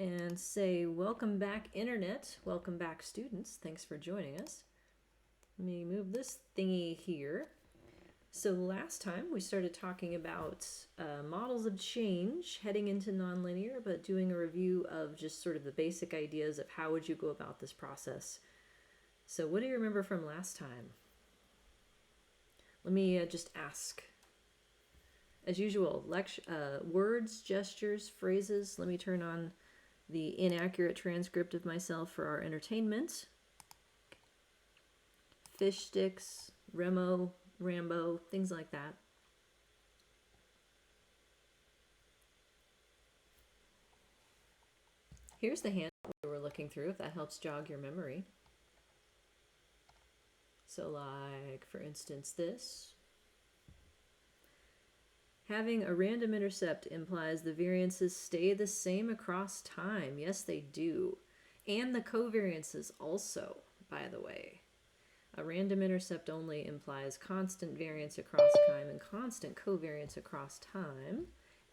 and say, welcome back, Internet. Welcome back, students. Thanks for joining us. Let me move this thingy here. So last time we started talking about models of change heading into nonlinear, but doing a review of just sort of the basic ideas of how would you go about this process. So what do you remember from last time? Let me just ask. As usual, words, gestures, phrases. Let me turn on the inaccurate transcript of myself for our entertainment. Fish sticks, Remo, Rambo, things like that. Here's the handout we were looking through, if that helps jog your memory. So like, for instance, this. Having a random intercept implies the variances stay the same across time. Yes, they do. And the covariances also, by the way. A random intercept only implies constant variance across time and constant covariance across time.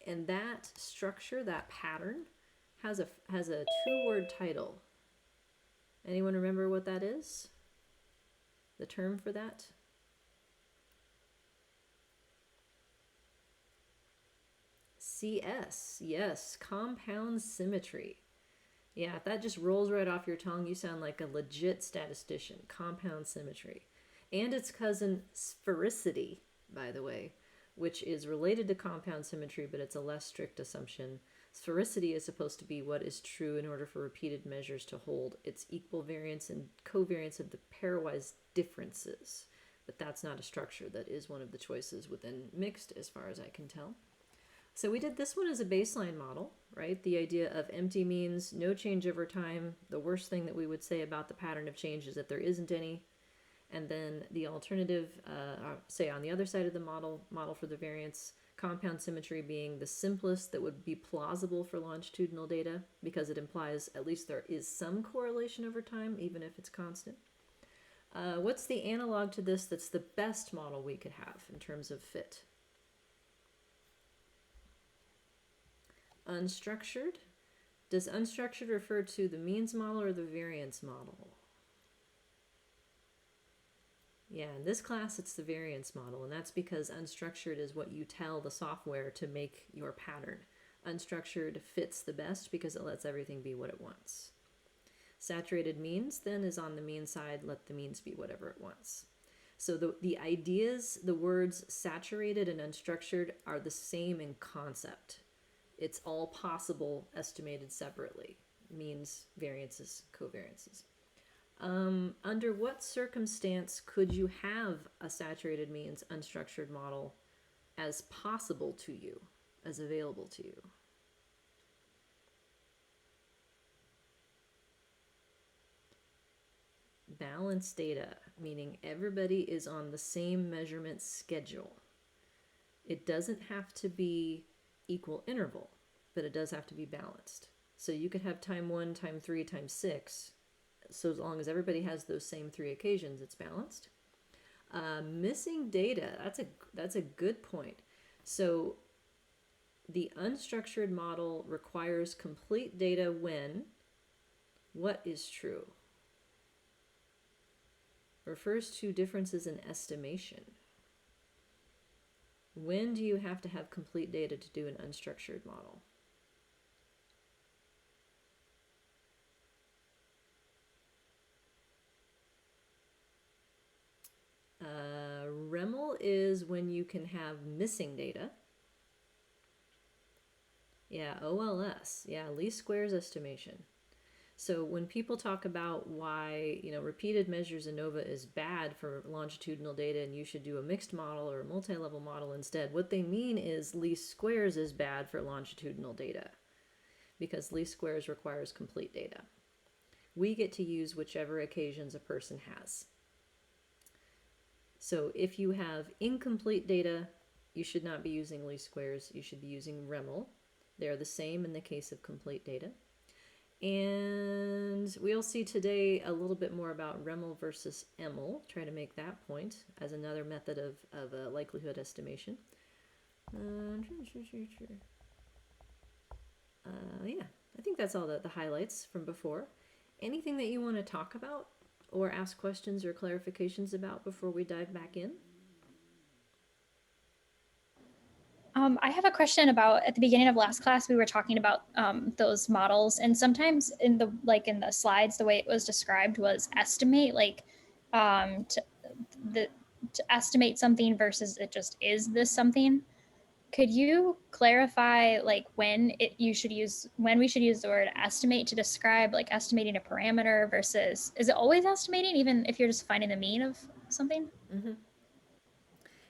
And that structure, that pattern, has a two-word title. Anyone remember what that is? The term for that? CS, yes, compound symmetry. Yeah, if that just rolls right off your tongue, you sound like a legit statistician. Compound symmetry. And its cousin sphericity, by the way, which is related to compound symmetry, but it's a less strict assumption. Sphericity is supposed to be what is true in order for repeated measures to hold. It's equal variance and covariance of the pairwise differences. But that's not a structure. That is one of the choices within mixed, as far as I can tell. So we did this one as a baseline model, right? The idea of empty means no change over time. The worst thing that we would say about the pattern of change is that there isn't any. And then the alternative, say on the other side of the model for the variance, compound symmetry being the simplest that would be plausible for longitudinal data because it implies at least there is some correlation over time, even if it's constant. What's the analog to this that's the best model we could have in terms of fit? Unstructured. Does unstructured refer to the means model or the variance model? Yeah, in this class it's the variance model, and that's because unstructured is what you tell the software to make your pattern. Unstructured fits the best because it lets everything be what it wants. Saturated means then is on the mean side, let the means be whatever it wants. So the ideas, the words saturated and unstructured are the same in concept. It's all possible estimated separately. Means, variances, covariances. Under what circumstance could you have a saturated means unstructured model as possible to you, as available to you? Balanced data, meaning everybody is on the same measurement schedule. It doesn't have to be equal interval, but it does have to be balanced. So you could have time 1, time 3, time 6. So as long as everybody has those same 3 occasions, it's balanced. Missing data, that's a good point. So the unstructured model requires complete data when what is true? Refers to differences in estimation. When do you have to have complete data to do an unstructured model? REML is when you can have missing data. Yeah, OLS. Yeah, least squares estimation. So when people talk about why, repeated measures ANOVA is bad for longitudinal data and you should do a mixed model or a multi-level model instead, what they mean is least squares is bad for longitudinal data because least squares requires complete data. We get to use whichever occasions a person has. So if you have incomplete data, you should not be using least squares. You should be using REML. They're the same in the case of complete data. And we'll see today a little bit more about REML versus EML, try to make that point as another method of a likelihood estimation. Yeah, I think think that's all the highlights from before. Anything that you want to talk about or ask questions or clarifications about before we dive back in? I have a question about, at the beginning of last class, we were talking about those models, and sometimes in the slides, the way it was described was estimate, like to the to estimate something versus it just is this something. Could you clarify like when we should use the word estimate to describe like estimating a parameter versus, is it always estimating even if you're just finding the mean of something? Mm-hmm.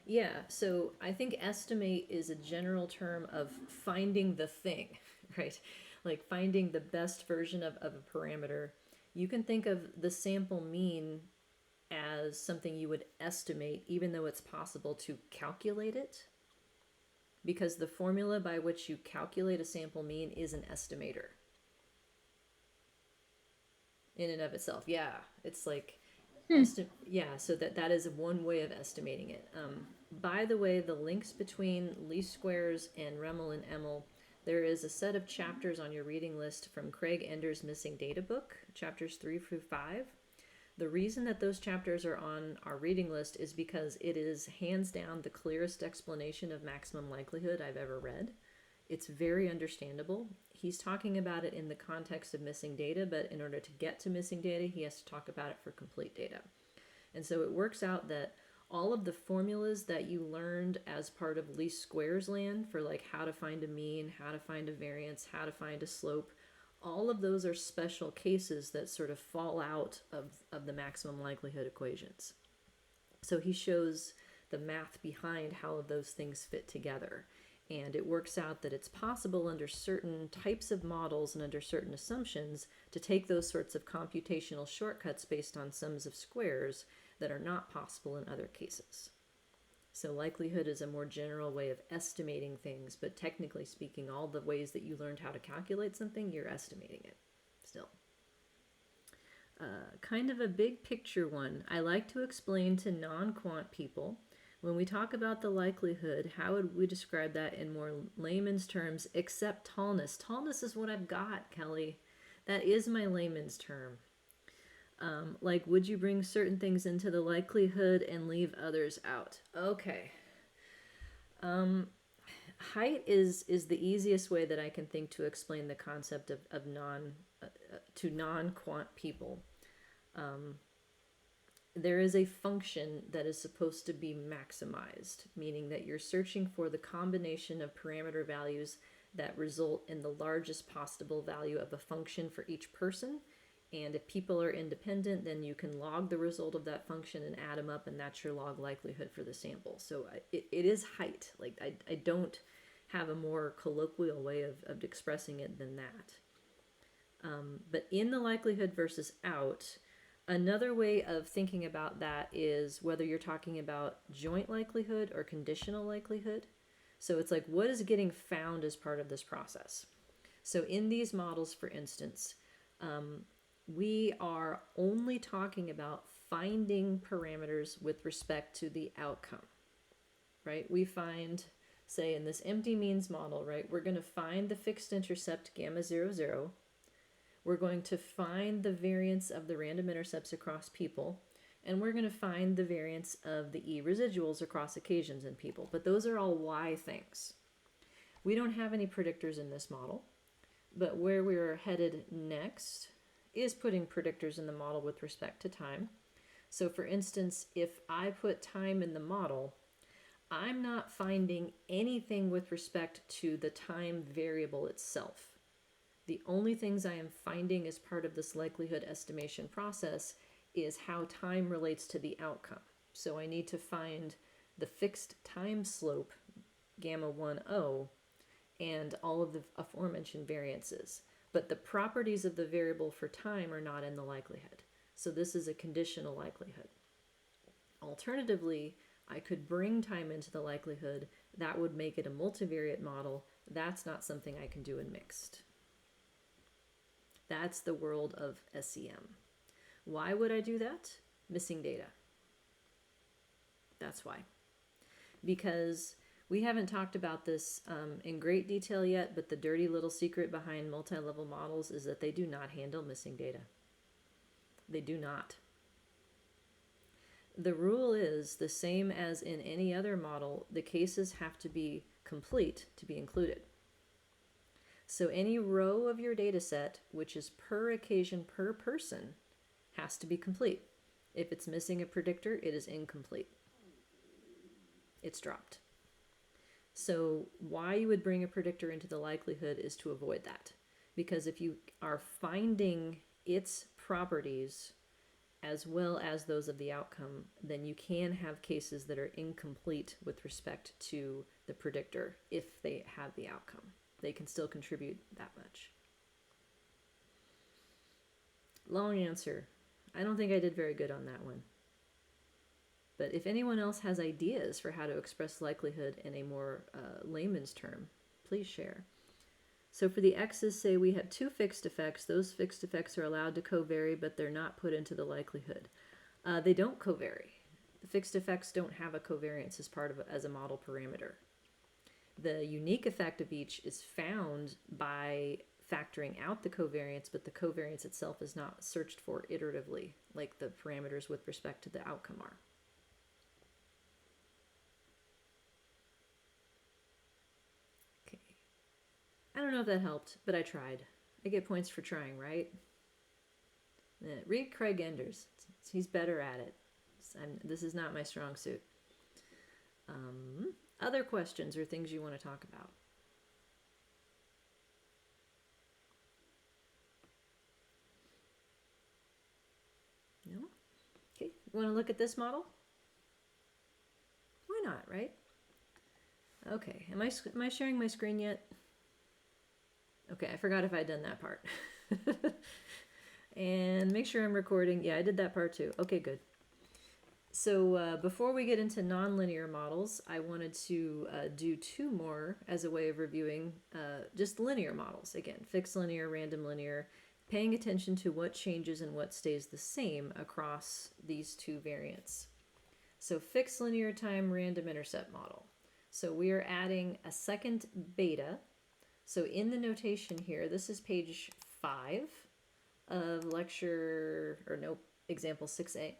Yeah, so I think estimate is a general term of finding the thing, right? Like finding the best version of a parameter. You can think of the sample mean as something you would estimate, even though it's possible to calculate it, because the formula by which you calculate a sample mean is an estimator in and of itself. Yeah, it's like yeah, so that is one way of estimating it. By the way, the links between least squares and Remmel and Emmel, there is a set of chapters on your reading list from Craig Ender's Missing Data book, chapters 3 through 5. The reason that those chapters are on our reading list is because it is hands down the clearest explanation of maximum likelihood I've ever read. It's very understandable. He's talking about it in the context of missing data, but in order to get to missing data, he has to talk about it for complete data. And so it works out that all of the formulas that you learned as part of least squares land for like how to find a mean, how to find a variance, how to find a slope, all of those are special cases that sort of fall out of the maximum likelihood equations. So he shows the math behind how those things fit together. And it works out that it's possible under certain types of models and under certain assumptions to take those sorts of computational shortcuts based on sums of squares that are not possible in other cases. So likelihood is a more general way of estimating things, but technically speaking, all the ways that you learned how to calculate something, you're estimating it still. Kind of a big picture one. I like to explain to non-quant people, when we talk about the likelihood, how would we describe that in more layman's terms, except tallness? Tallness is what I've got, Kelly. That is my layman's term. Like, would you bring certain things into the likelihood and leave others out? Okay. Height is the easiest way that I can think to explain the concept of to non-quant people. There is a function that is supposed to be maximized, meaning that you're searching for the combination of parameter values that result in the largest possible value of a function for each person. And if people are independent, then you can log the result of that function and add them up, and that's your log likelihood for the sample. So it is height. Like I don't have a more colloquial way of expressing it than that. But in the likelihood versus out, another way of thinking about that is whether you're talking about joint likelihood or conditional likelihood. So it's like, what is getting found as part of this process? So in these models, for instance, we are only talking about finding parameters with respect to the outcome, right? We find, say in this empty means model, right, we're going to find the fixed intercept gamma 0, 0. We're going to find the variance of the random intercepts across people, and we're going to find the variance of the E residuals across occasions in people. But those are all Y things. We don't have any predictors in this model, but where we're headed next is putting predictors in the model with respect to time. So for instance, if I put time in the model, I'm not finding anything with respect to the time variable itself. The only things I am finding as part of this likelihood estimation process is how time relates to the outcome. So I need to find the fixed time slope, gamma 1, 0, and all of the aforementioned variances. But the properties of the variable for time are not in the likelihood. So this is a conditional likelihood. Alternatively, I could bring time into the likelihood. That would make it a multivariate model. That's not something I can do in mixed. That's the world of SEM. Why would I do that? Missing data. That's why. Because We haven't talked about this in great detail yet, but the dirty little secret behind multi-level models is that they do not handle missing data. They do not. The rule is the same as in any other model. The cases have to be complete to be included. So any row of your data set, which is per occasion per person, has to be complete. If it's missing a predictor, it is incomplete. It's dropped. So why you would bring a predictor into the likelihood is to avoid that. Because if you are finding its properties as well as those of the outcome, then you can have cases that are incomplete with respect to the predictor if they have the outcome. They can still contribute that much. Long answer. I don't think I did very good on that one. But if anyone else has ideas for how to express likelihood in a more layman's term, please share. So for the x's, say we have two fixed effects. Those fixed effects are allowed to covary, but they're not put into the likelihood. They don't covary. The fixed effects don't have a covariance as a model parameter. The unique effect of each is found by factoring out the covariance, but the covariance itself is not searched for iteratively like the parameters with respect to the outcome are. Okay. I don't know if that helped, but I tried. I get points for trying, right? Read Craig Enders. He's better at it. This is not my strong suit. Other questions or things you want to talk about? No? Okay, you want to look at this model? Why not, right? Okay, am I sharing my screen yet? Okay, I forgot if I'd done that part. And make sure I'm recording. Yeah, I did that part too. Okay, good. So before we get into nonlinear models, I wanted to do two more as a way of reviewing just linear models. Again, fixed linear, random linear, paying attention to what changes and what stays the same across these two variants. So fixed linear time random intercept model. So we are adding a second beta. So in the notation here, this is page 5 of example 6a.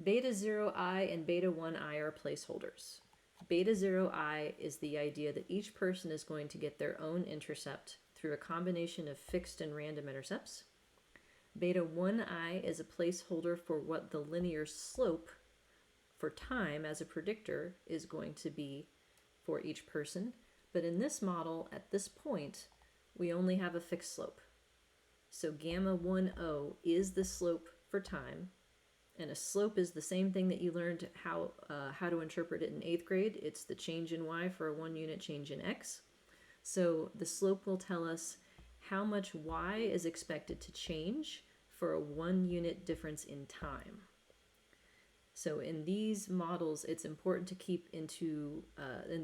Beta 0i and beta 1i are placeholders. Beta 0i is the idea that each person is going to get their own intercept through a combination of fixed and random intercepts. Beta 1i is a placeholder for what the linear slope for time as a predictor is going to be for each person. But in this model, at this point, we only have a fixed slope. So gamma 1o is the slope for time. And a slope is the same thing that you learned how to interpret it in 8th grade. It's the change in y for a 1 unit change in x. So the slope will tell us how much y is expected to change for a 1 unit difference in time. So in these models, it's important to keep in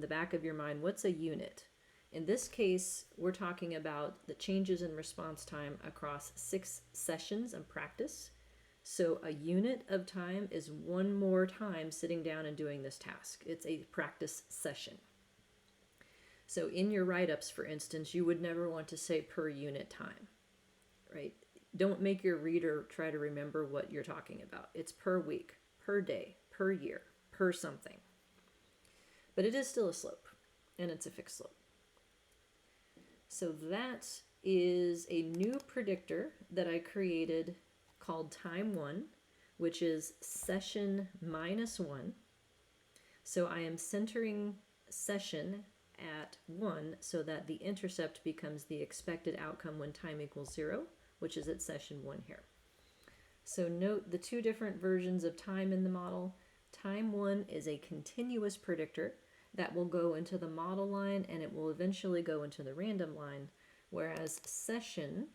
the back of your mind, what's a unit? In this case, we're talking about the changes in response time across 6 sessions of practice. So a unit of time is one more time sitting down and doing this task. It's a practice session. So in your write-ups, for instance, you would never want to say per unit time, right? Don't make your reader try to remember what you're talking about. It's per week, per day, per year, per something. But it is still a slope, and it's a fixed slope. So that is a new predictor that I created called time 1, which is session -1. So I am centering session at 1 so that the intercept becomes the expected outcome when time equals 0, which is at session 1 here. So note the two different versions of time in the model. Time 1 is a continuous predictor that will go into the model line and it will eventually go into the random line, whereas session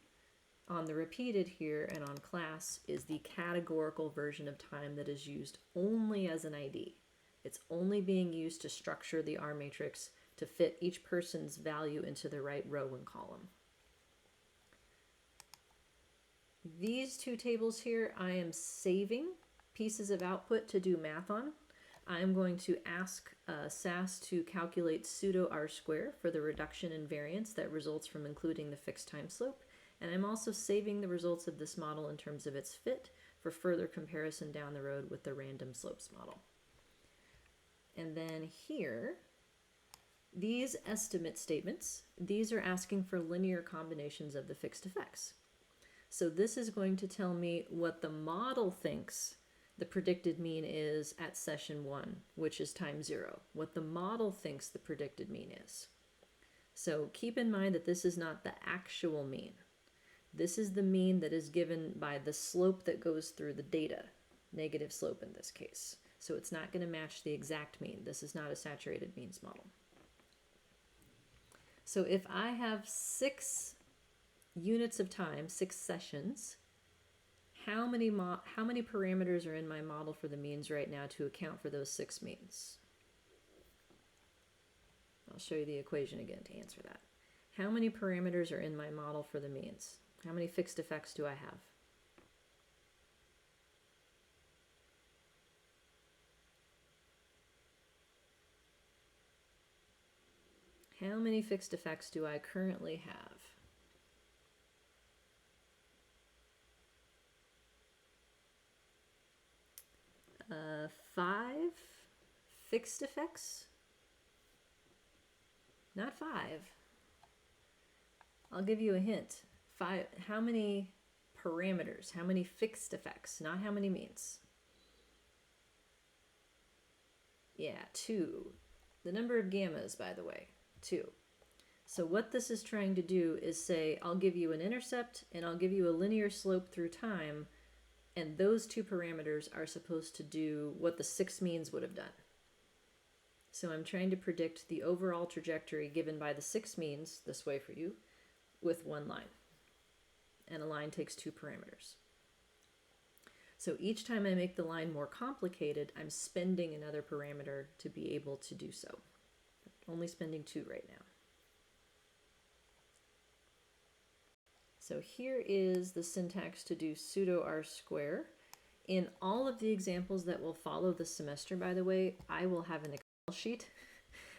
on the repeated here and on class is the categorical version of time that is used only as an ID. It's only being used to structure the R matrix to fit each person's value into the right row and column. These two tables here, I am saving pieces of output to do math on. I'm going to ask SAS to calculate pseudo R-square for the reduction in variance that results from including the fixed time slope. And I'm also saving the results of this model in terms of its fit for further comparison down the road with the random slopes model. And then here, these estimate statements, these are asking for linear combinations of the fixed effects. So this is going to tell me what the model thinks the predicted mean is at session 1, which is time 0. What the model thinks the predicted mean is. So keep in mind that this is not the actual mean. This is the mean that is given by the slope that goes through the data, negative slope in this case. So it's not going to match the exact mean. This is not a saturated means model. So if I have 6 units of time, 6 sessions, how many parameters are in my model for the means right now to account for those 6 means? I'll show you the equation again to answer that. How many parameters are in my model for the means? How many fixed effects do I have? How many fixed effects do I currently have? Five fixed effects? Not 5. I'll give you a hint. 5. How many parameters? How many fixed effects? Not how many means. Yeah, 2. The number of gammas, by the way, 2. So what this is trying to do is say, I'll give you an intercept and I'll give you a linear slope through time, and those 2 parameters are supposed to do what the 6 means would have done. So I'm trying to predict the overall trajectory given by the 6 means, this way for you, with 1 line. And a line takes 2 parameters. So each time I make the line more complicated, I'm spending another parameter to be able to do so. Only spending 2 right now. So here is the syntax to do pseudo R-square. In all of the examples that will follow the semester, by the way, I will have an Excel sheet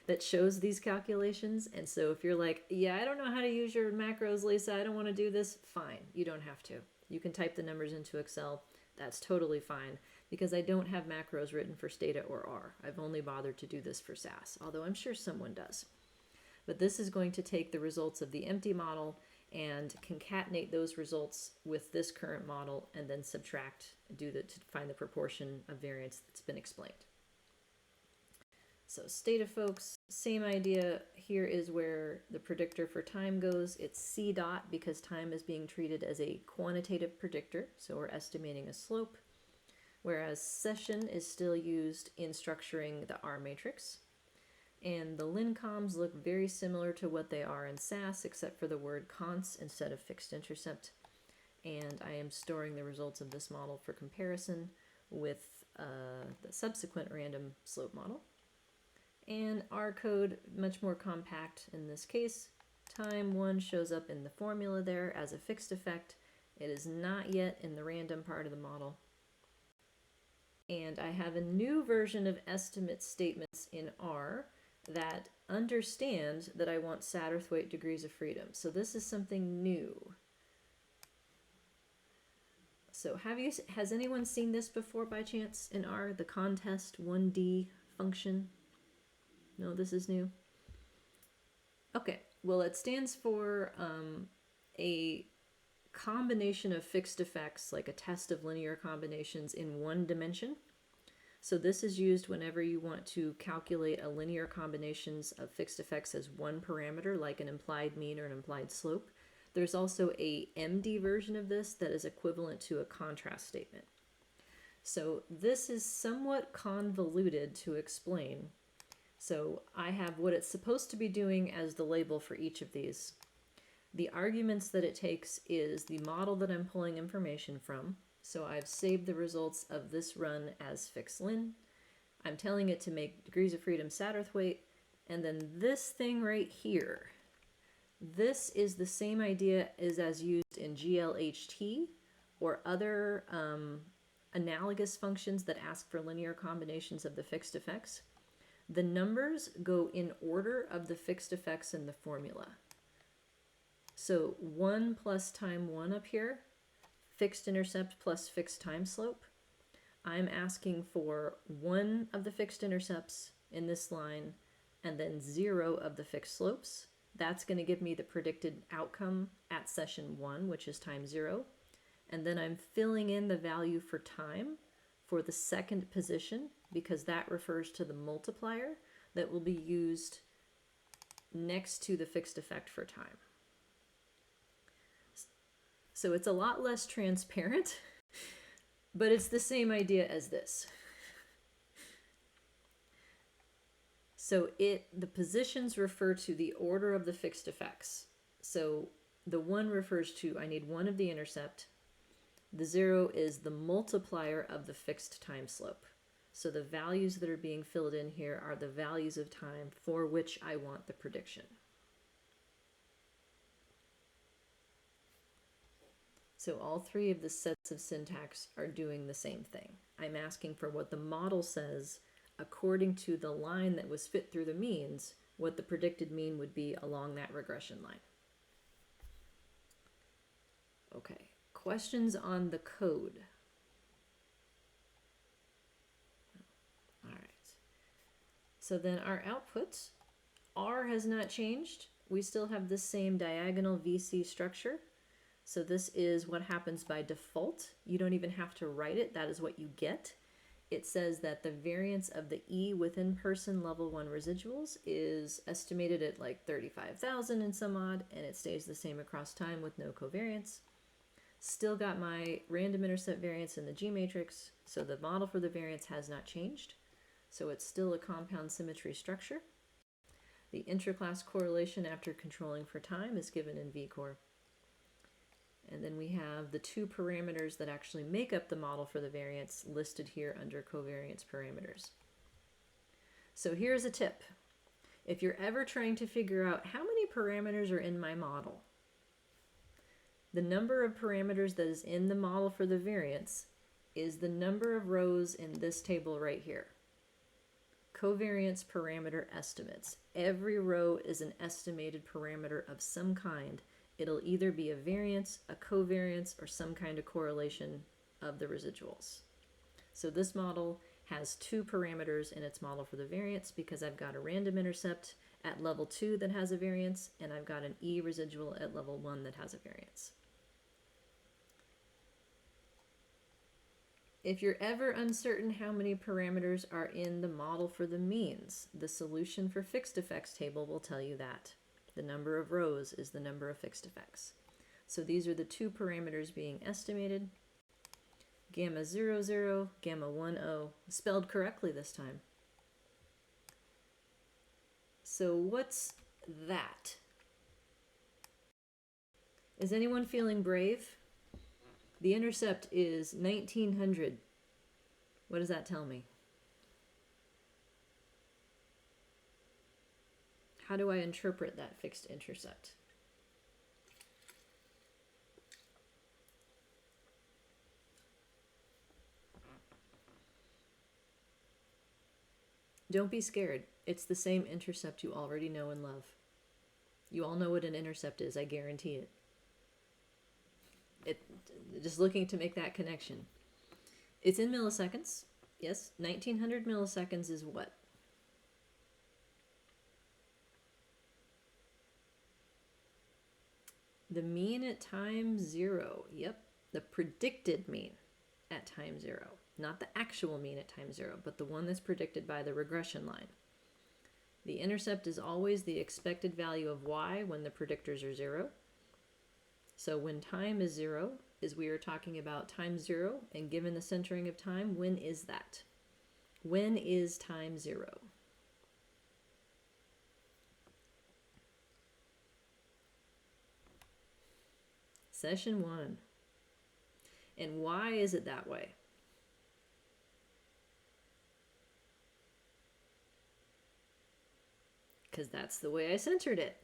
that shows these calculations. And so if you're like, yeah, I don't know how to use your macros, Lisa, I don't want to do this, fine. You don't have to. You can type the numbers into Excel. That's totally fine, because I don't have macros written for Stata or R. I've only bothered to do this for SAS, although I'm sure someone does. But this is going to take the results of the empty model and concatenate those results with this current model and then subtract, to find the proportion of variance that's been explained. So Stata folks, same idea. Here is where the predictor for time goes. It's C dot because time is being treated as a quantitative predictor, so we're estimating a slope, whereas session is still used in structuring the R matrix. And the lincoms look very similar to what they are in SAS, except for the word const instead of fixed intercept. And I am storing the results of this model for comparison with the subsequent random slope model. And R code, much more compact in this case. Time 1 shows up in the formula there as a fixed effect. It is not yet in the random part of the model. And I have a new version of estimate statements in R that understand that I want Satterthwaite degrees of freedom. So this is something new. So has anyone seen this before by chance in R, the contest 1D function? No, this is new. Okay, well, it stands for a combination of fixed effects, like a test of linear combinations in 1 dimension. So this is used whenever you want to calculate a linear combinations of fixed effects as 1 parameter, like an implied mean or an implied slope. There's also a MD version of this that is equivalent to a contrast statement. So this is somewhat convoluted to explain. So I have what it's supposed to be doing as the label for each of these. The arguments that it takes is the model that I'm pulling information from. So I've saved the results of this run as fixed lin. I'm telling it to make degrees of freedom Satterthwaite. And then this thing right here, this is the same idea as used in GLHT or other analogous functions that ask for linear combinations of the fixed effects, the numbers go in order of the fixed effects in the formula. So 1 plus time 1 up here, fixed intercept plus fixed time slope. I'm asking for 1 of the fixed intercepts in this line and then 0 of the fixed slopes. That's going to give me the predicted outcome at session 1, which is time 0. And then I'm filling in the value for time for the second position, because that refers to the multiplier that will be used next to the fixed effect for time. So it's a lot less transparent, but it's the same idea as this. So the positions refer to the order of the fixed effects. So the 1 refers to, I need 1 of the intercept. The 0 is the multiplier of the fixed time slope. So the values that are being filled in here are the values of time for which I want the prediction. So all 3 of the sets of syntax are doing the same thing. I'm asking for what the model says according to the line that was fit through the means, what the predicted mean would be along that regression line. Okay, questions on the code? All right. So then our output, R has not changed. We still have the same diagonal VC structure. So this is what happens by default. You don't even have to write it. That is what you get. It says that the variance of the E within person level 1 residuals is estimated at like 35,000 and some odd, and it stays the same across time with no covariance. Still got my random intercept variance in the G matrix, so the model for the variance has not changed. So it's still a compound symmetry structure. The interclass correlation after controlling for time is given in VCore. And then we have the 2 parameters that actually make up the model for the variance listed here under covariance parameters. So here's a tip. If you're ever trying to figure out how many parameters are in my model, the number of parameters that is in the model for the variance is the number of rows in this table right here. Covariance parameter estimates. Every row is an estimated parameter of some kind. It'll either be a variance, a covariance, or some kind of correlation of the residuals. So this model has 2 parameters in its model for the variance because I've got a random intercept at level 2 that has a variance, and I've got an E residual at level 1 that has a variance. If you're ever uncertain how many parameters are in the model for the means, the solution for fixed effects table will tell you that. The number of rows is the number of fixed effects. So these are the 2 parameters being estimated. Gamma 0, 0, gamma 1, 0, spelled correctly this time. So what's that? Is anyone feeling brave? The intercept is 1900. What does that tell me? How do I interpret that fixed intercept? Don't be scared. It's the same intercept you already know and love. You all know what an intercept is, I guarantee it. Just looking to make that connection. It's in milliseconds. Yes, 1900 milliseconds is what? The mean at time 0. Yep, the predicted mean at time 0. Not the actual mean at time 0, but the one that's predicted by the regression line. The intercept is always the expected value of y when the predictors are 0. So when time is 0, is we are talking about time 0, and given the centering of time, when is that? When is time 0? Session 1. And why is it that way? Because that's the way I centered it.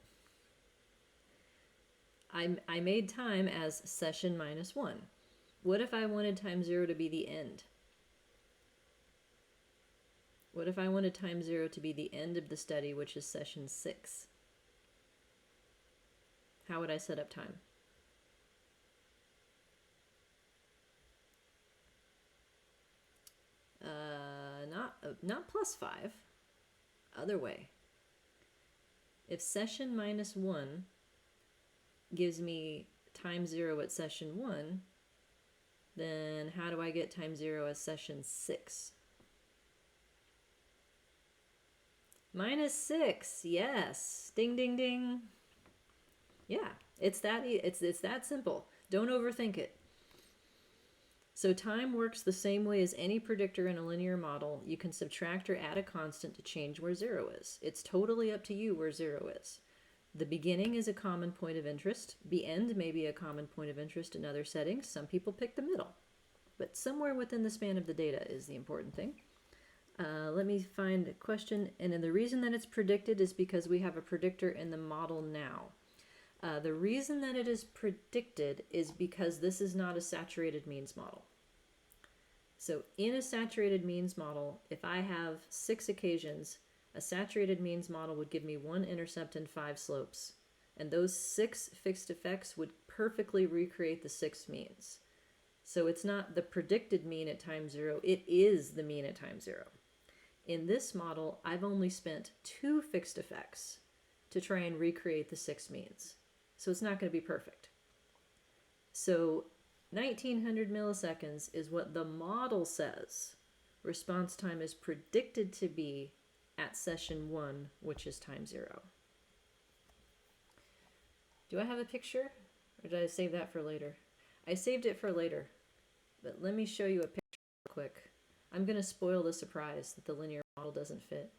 I made time as session minus 1. What if I wanted time 0 to be the end? What if I wanted time 0 to be the end of the study, which is session 6? How would I set up time? Not +5. Other way. If session -1 gives me time 0 at session 1, then how do I get time 0 as session 6? -6, yes. Ding, ding, ding. Yeah, it's that simple. Don't overthink it. So time works the same way as any predictor in a linear model. You can subtract or add a constant to change where 0 is. It's totally up to you where 0 is. The beginning is a common point of interest. The end may be a common point of interest in other settings. Some people pick the middle. But somewhere within the span of the data is the important thing. Let me find a question. And then the reason that it's predicted is because we have a predictor in the model now. The reason that it is predicted is because this is not a saturated means model. So in a saturated means model, if I have 6 occasions, a saturated means model would give me 1 intercept and 5 slopes. And those 6 fixed effects would perfectly recreate the 6 means. So it's not the predicted mean at time 0, it is the mean at time 0. In this model, I've only spent 2 fixed effects to try and recreate the 6 means. So it's not going to be perfect. So 1900 milliseconds is what the model says response time is predicted to be at session 1, which is time 0. Do I have a picture? Or did I save that for later? I saved it for later. But let me show you a picture real quick. I'm going to spoil the surprise that the linear model doesn't fit.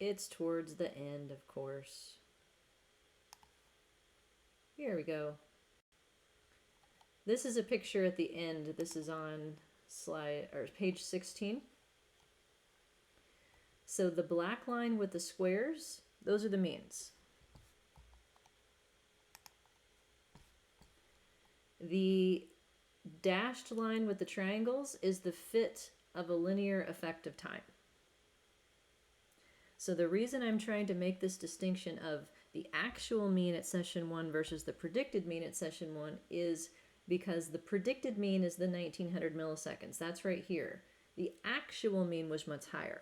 It's towards the end, of course. Here we go. This is a picture at the end. This is on page 16. So the black line with the squares, those are the means. The dashed line with the triangles is the fit of a linear effect of time. So the reason I'm trying to make this distinction of the actual mean at session 1 versus the predicted mean at session 1 is because the predicted mean is the 1900 milliseconds. That's right here. The actual mean was much higher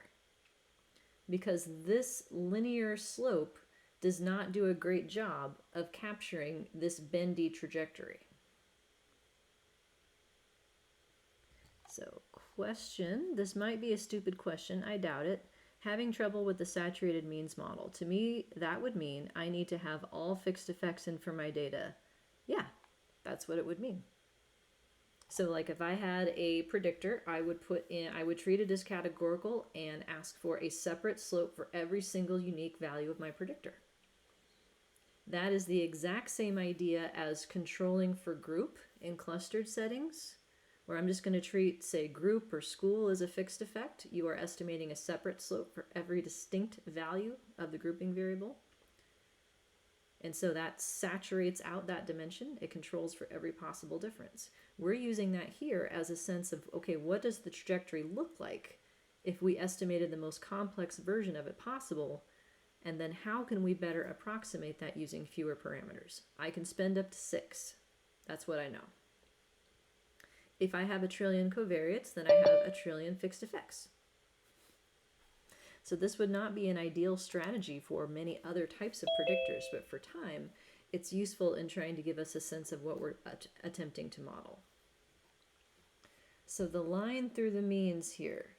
because this linear slope does not do a great job of capturing this bendy trajectory. So question, this might be a stupid question, I doubt it. Having trouble with the saturated means model. To me, that would mean I need to have all fixed effects in for my data. Yeah, that's what it would mean. So like if I had a predictor, I would treat it as categorical and ask for a separate slope for every single unique value of my predictor. That is the exact same idea as controlling for group in clustered settings, where I'm just going to treat, say, group or school as a fixed effect. You are estimating a separate slope for every distinct value of the grouping variable. And so that saturates out that dimension. It controls for every possible difference. We're using that here as a sense of, okay, what does the trajectory look like if we estimated the most complex version of it possible? And then how can we better approximate that using fewer parameters? I can spend up to 6. That's what I know. If I have a trillion covariates, then I have a trillion fixed effects. So this would not be an ideal strategy for many other types of predictors, but for time, it's useful in trying to give us a sense of what we're attempting to model. So the line through the means here,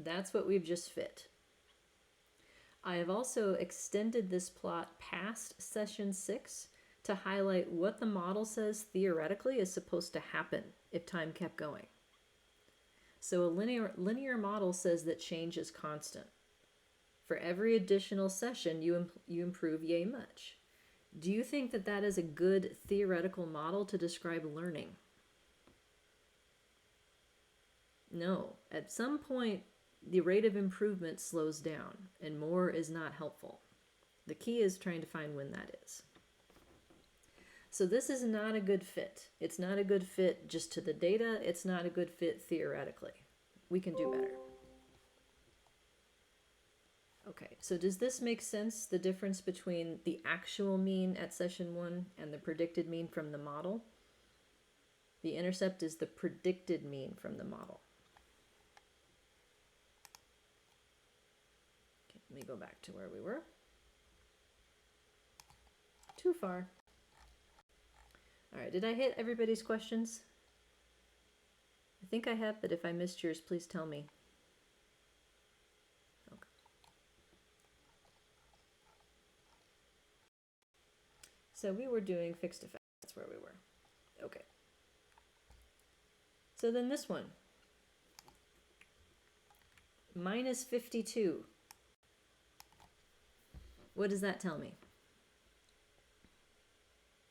that's what we've just fit. I have also extended this plot past session 6 to highlight what the model says theoretically is supposed to happen if time kept going. So a linear model says that change is constant. For every additional session, you improve yay much. Do you think that that is a good theoretical model to describe learning? No. At some point, the rate of improvement slows down, and more is not helpful. The key is trying to find when that is. So this is not a good fit. It's not a good fit just to the data. It's not a good fit theoretically. We can do better. Okay, so does this make sense, the difference between the actual mean at session 1 and the predicted mean from the model? The intercept is the predicted mean from the model. Okay, let me go back to where we were. Too far. All right, did I hit everybody's questions? I think I have, but if I missed yours, please tell me. Okay. So we were doing fixed effects. That's where we were. Okay. So then this one. Minus 52. What does that tell me?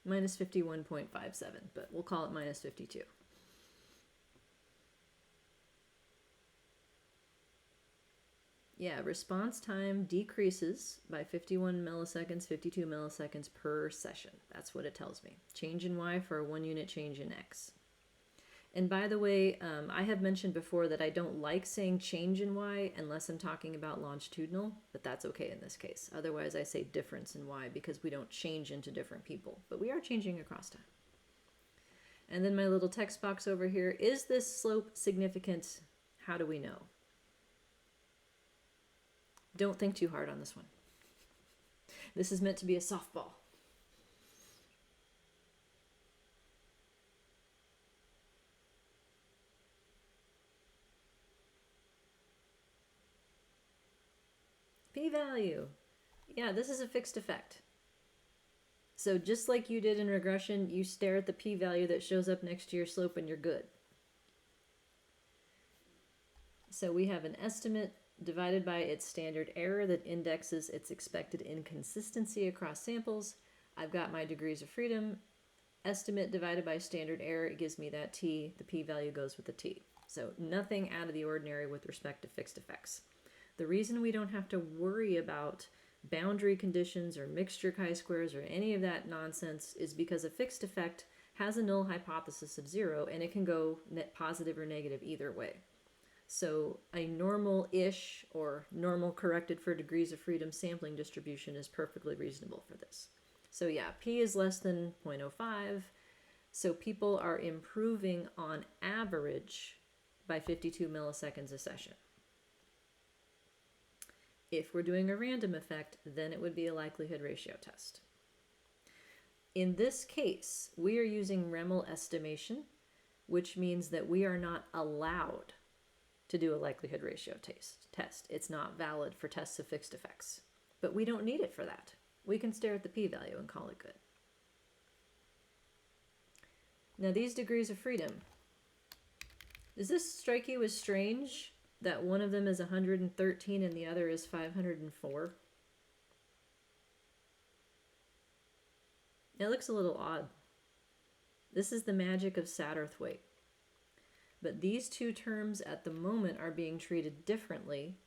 Minus 51.57, but we'll call it minus 52. Yeah, response time decreases by 51 milliseconds, 52 milliseconds per session. That's what it tells me. Change in Y for a 1 unit change in X. And by the way, I have mentioned before that I don't like saying change in Y unless I'm talking about longitudinal, but that's okay in this case. Otherwise, I say difference in Y because we don't change into different people, but we are changing across time. And then my little text box over here, is this slope significant? How do we know? Don't think too hard on this one. This is meant to be a softball. P-value. Yeah, this is a fixed effect. So just like you did in regression, you stare at the p-value that shows up next to your slope and you're good. So we have an estimate divided by its standard error that indexes its expected inconsistency across samples. I've got my degrees of freedom. Estimate divided by standard error, it gives me that t. The p-value goes with the t. So nothing out of the ordinary with respect to fixed effects. The reason we don't have to worry about boundary conditions or mixture chi-squares or any of that nonsense is because a fixed effect has a null hypothesis of 0 and it can go net positive or negative either way. So a normal-ish or normal corrected for degrees of freedom sampling distribution is perfectly reasonable for this. So yeah, p is less than 0.05. So people are improving on average by 52 milliseconds a session. If we're doing a random effect, then it would be a likelihood ratio test. In this case, we are using Remel estimation, which means that we are not allowed to do a likelihood ratio test. It's not valid for tests of fixed effects, but we don't need it for that. We can stare at the p-value and call it good. Now these degrees of freedom, does this strike you as strange that one of them is 113 and the other is 504? It looks a little odd. This is the magic of Satterthwaite. But these two terms at the moment are being treated differently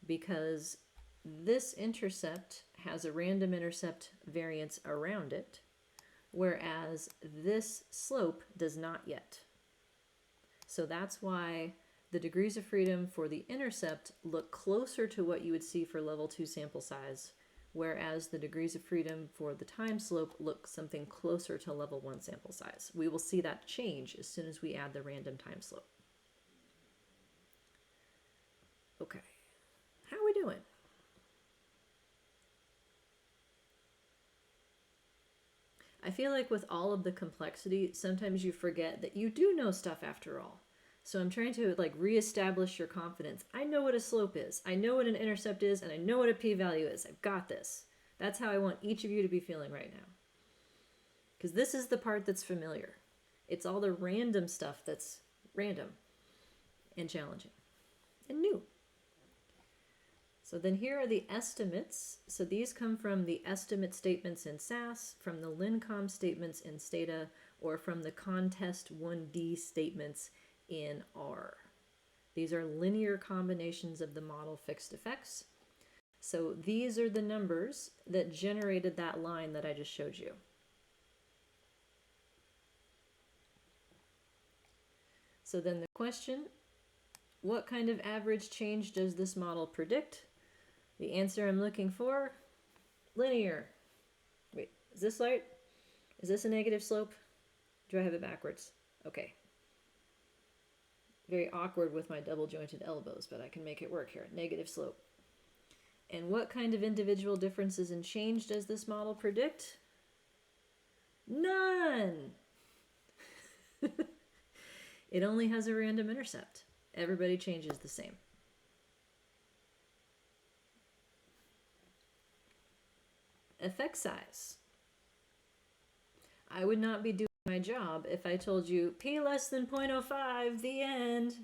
because this intercept has a random intercept variance around it, whereas this slope does not yet. So that's why the degrees of freedom for the intercept look closer to what you would see for level 2 sample size, whereas the degrees of freedom for the time slope look something closer to level 1 sample size. We will see that change as soon as we add the random time slope. Okay, how are we doing? I feel like with all of the complexity, sometimes you forget that you do know stuff after all. So I'm trying to reestablish your confidence. I know what a slope is. I know what an intercept is, and I know what a p-value is. I've got this. That's how I want each of you to be feeling right now. Because this is the part that's familiar. It's all the random stuff that's random and challenging and new. So then here are the estimates. So these come from the estimate statements in SAS, from the LinCom statements in Stata, or from the contest 1D statements in R. These are linear combinations of the model fixed effects. So these are the numbers that generated that line that I just showed you. So then the question, what kind of average change does this model predict? The answer I'm looking for, linear. Wait, is this right? Is this a negative slope? Do I have it backwards? Okay. Very awkward with my double jointed elbows, but I can make it work here. Negative slope. And what kind of individual differences in change does this model predict? None! It only has a random intercept. Everybody changes the same. Effect size. I would not be doing my job if I told you p less than 0.05, the end.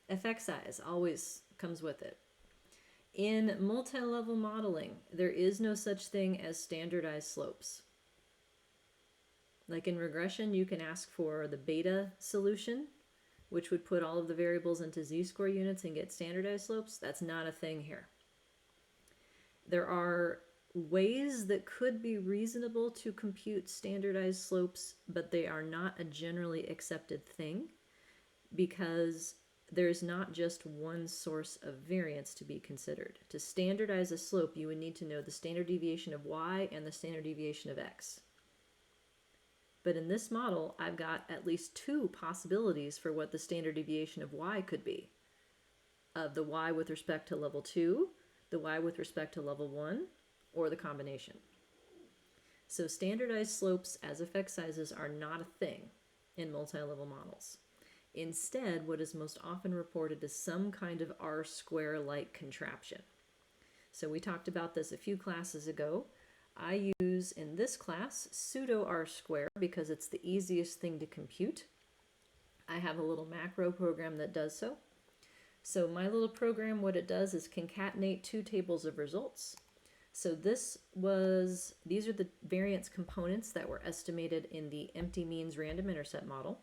Effect size always comes with it. In multi-level modeling, there is no such thing as standardized slopes. Like in regression, you can ask for the beta solution, which would put all of the variables into z-score units and get standardized slopes. That's not a thing here. There are ways that could be reasonable to compute standardized slopes, but they are not a generally accepted thing because there's not just one source of variance to be considered. To standardize a slope, you would need to know the standard deviation of y and the standard deviation of x. But in this model, I've got at least two possibilities for what the standard deviation of y could be. Of the y with respect to level 2, the y with respect to level 1, or the combination. So standardized slopes as effect sizes are not a thing in multi-level models. Instead, what is most often reported is some kind of R-square-like contraption. So we talked about this a few classes ago. I use in this class pseudo R-square because it's the easiest thing to compute. I have a little macro program that does so. So my little program, what it does is concatenate two tables of results. So these are the variance components that were estimated in the empty means random intercept model.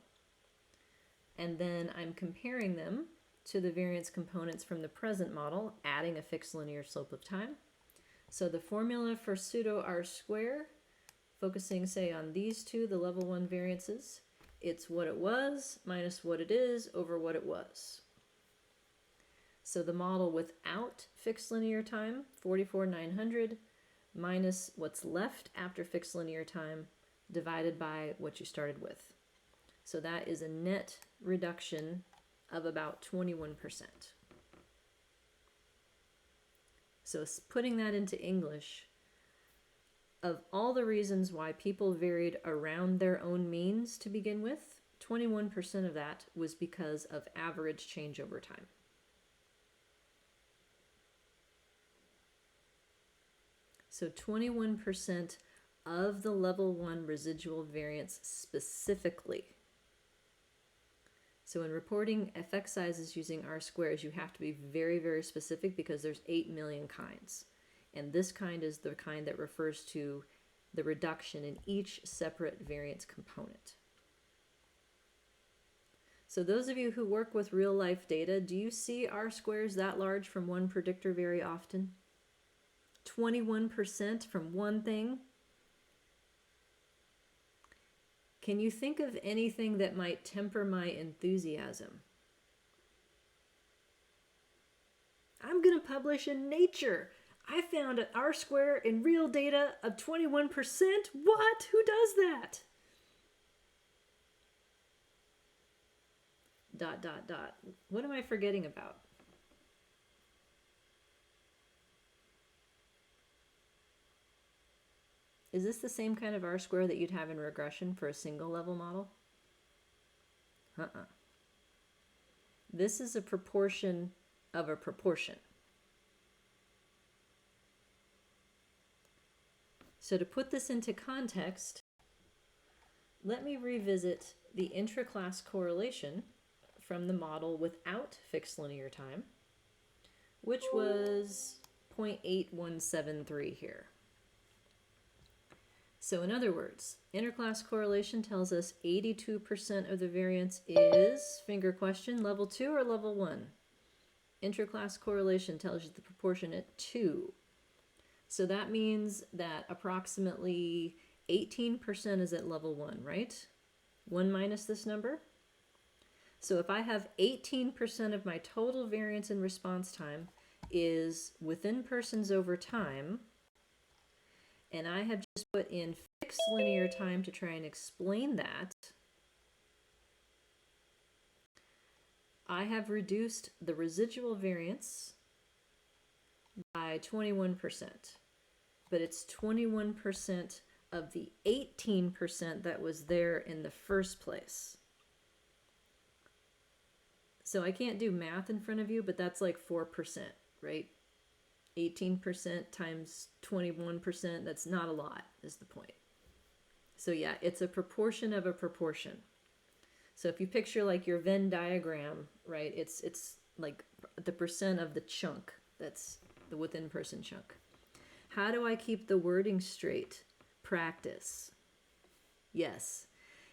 And then I'm comparing them to the variance components from the present model, adding a fixed linear slope of time. So the formula for pseudo R-square, focusing say on these two, the level 1 variances, it's what it was minus what it is over what it was. So the model without fixed linear time, 44,900, minus what's left after fixed linear time, divided by what you started with. So that is a net reduction of about 21%. So putting that into English, of all the reasons why people varied around their own means to begin with, 21% of that was because of average change over time. So 21% of the level 1 residual variance specifically. So in reporting effect sizes using R-squares, you have to be very, very specific because there's 8 million kinds. And this kind is the kind that refers to the reduction in each separate variance component. So those of you who work with real life data, do you see R-squares that large from one predictor very often? 21% from one thing? Can you think of anything that might temper my enthusiasm? I'm going to publish in Nature. I found an R-square in real data of 21%. What? Who does that? ... What am I forgetting about? Is this the same kind of R-square that you'd have in regression for a single level model? This is a proportion of a proportion. So to put this into context, let me revisit the intraclass correlation from the model without fixed linear time, which was 0.8173 here. So in other words, interclass correlation tells us 82% of the variance is, finger question, level 2 or level 1? Interclass correlation tells you the proportion at 2. So that means that approximately 18% is at level 1, right? 1 minus this number. So if I have 18% of my total variance in response time is within persons over time, and I have just put in fixed linear time to try and explain that, I have reduced the residual variance by 21%, but it's 21% of the 18% that was there in the first place. So I can't do math in front of you, but that's like 4%, right? 18% times 21%, that's not a lot, is the point. So yeah, it's a proportion of a proportion. So if you picture like your Venn diagram, right, it's like the percent of the chunk, that's the within person chunk. How do I keep the wording straight? Practice. Yes.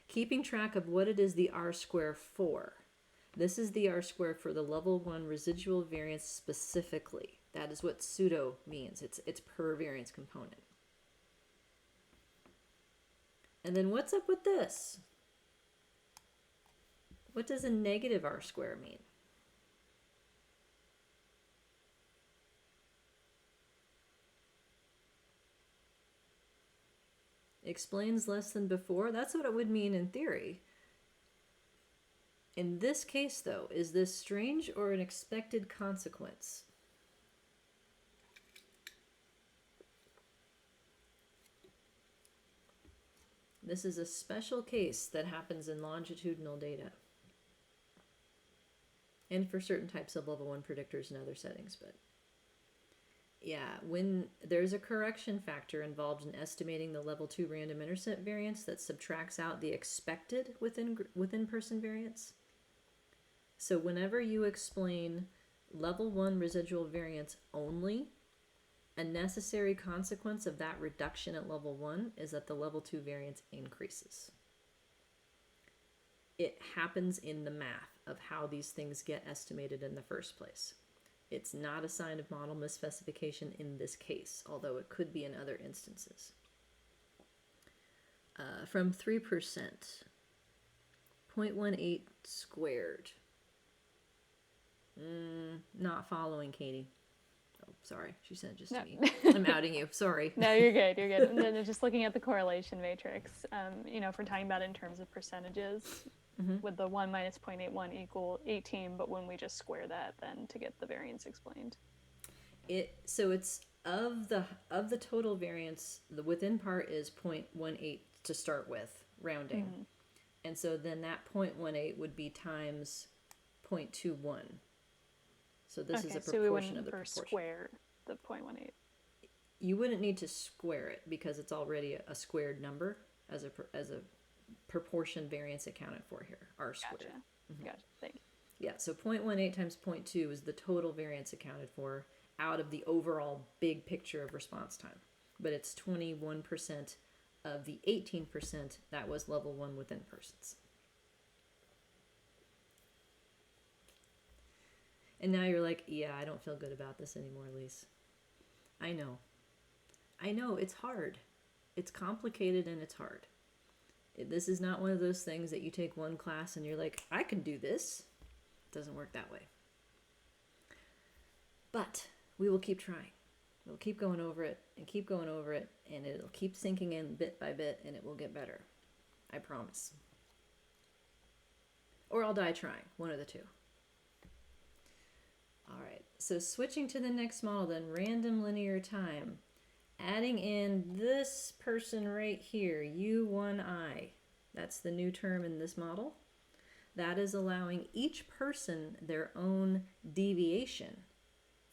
Keeping track of what it is the R-square for. This is the R-square for the level 1 residual variance specifically. That is what pseudo means. It's per variance component. And then what's up with this? What does a negative R-square mean? Explains less than before. That's what it would mean in theory. In this case, though, is this strange or an expected consequence? This is a special case that happens in longitudinal data. And for certain types of level 1 predictors and other settings, but yeah, when there's a correction factor involved in estimating the level 2 random intercept variance that subtracts out the expected within person variance. So whenever you explain level 1 residual variance only, a necessary consequence of that reduction at level 1 is that the level 2 variance increases. It happens in the math of how these things get estimated in the first place. It's not a sign of model misspecification in this case, although it could be in other instances. From 3%, 0.18 squared. Not following, Katie. Oh, sorry. She sent it just to me. I'm outing you. Sorry. No, you're good. You're good. And then just looking at the correlation matrix, if we're talking about in terms of percentages, would the 1 minus 0.81 equal 18, but when we just square that then to get the variance explained? So it's of the total variance, the within part is 0.18 to start with, rounding. And so then that 0.18 would be times 0.21. So this is a proportion so we wouldn't of the proportion. square the 0.18. You wouldn't need to square it because it's already a squared number as a proportion variance accounted for here, R squared. Gotcha. Thank you. Yeah, so 0.18 times 0.2 is the total variance accounted for out of the overall big picture of response time. But it's 21% of the 18% that was level 1 within persons. And now you're like, yeah, I don't feel good about this anymore, Lise. I know, it's hard. It's complicated and it's hard. This is not one of those things that you take one class and you're like, I can do this. It doesn't work that way. But we will keep trying. We'll keep going over it and keep going over it, and it'll keep sinking in bit by bit, and it will get better. I promise. Or I'll die trying, one of the two. All right, so switching to the next model then, random linear time. Adding in this person right here, U1I. That's the new term in this model. That is allowing each person their own deviation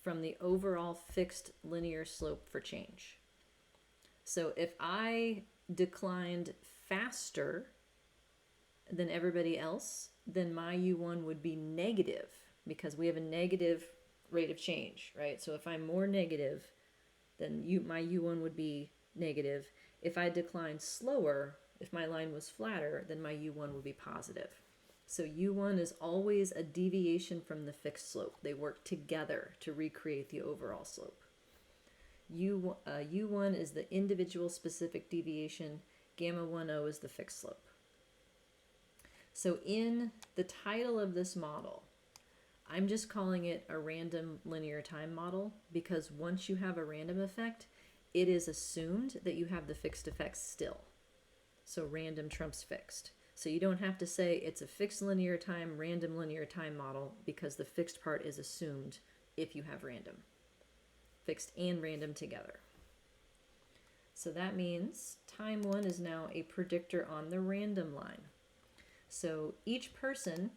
from the overall fixed linear slope for change. So if I declined faster than everybody else, then my U1 would be negative because we have a negative rate of change, right? So if I'm more negative, then my U1 would be negative. If I declined slower, if my line was flatter, then my U1 would be positive. So U1 is always a deviation from the fixed slope. They work together to recreate the overall slope. U1 is the individual specific deviation. Gamma 1O is the fixed slope. So in the title of this model, I'm just calling it a random linear time model because once you have a random effect, it is assumed that you have the fixed effects still. So random trumps fixed. So you don't have to say it's a fixed linear time, random linear time model because the fixed part is assumed if you have random. Fixed and random together. So that means time 1 is now a predictor on the random line. So each person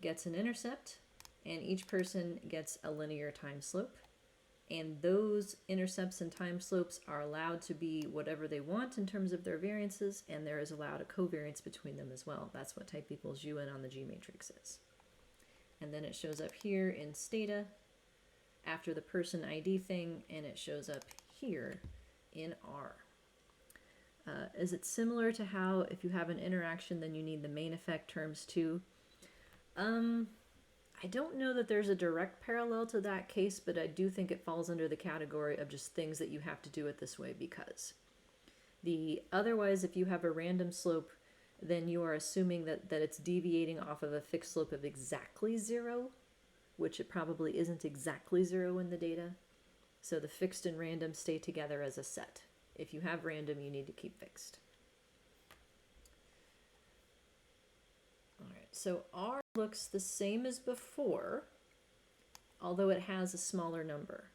gets an intercept and each person gets a linear time slope. And those intercepts and time slopes are allowed to be whatever they want in terms of their variances, and there is allowed a covariance between them as well. That's what type equals UN on the G matrix is. And then it shows up here in stata after the person ID thing, and it shows up here in R. Is it similar to how if you have an interaction, then you need the main effect terms too? I don't know that there's a direct parallel to that case, but I do think it falls under the category of just things that you have to do it this way because. Otherwise, if you have a random slope, then you are assuming that it's deviating off of a fixed slope of exactly 0, which it probably isn't exactly 0 in the data. So the fixed and random stay together as a set. If you have random, you need to keep fixed. All right, so R looks the same as before, although it has a smaller number.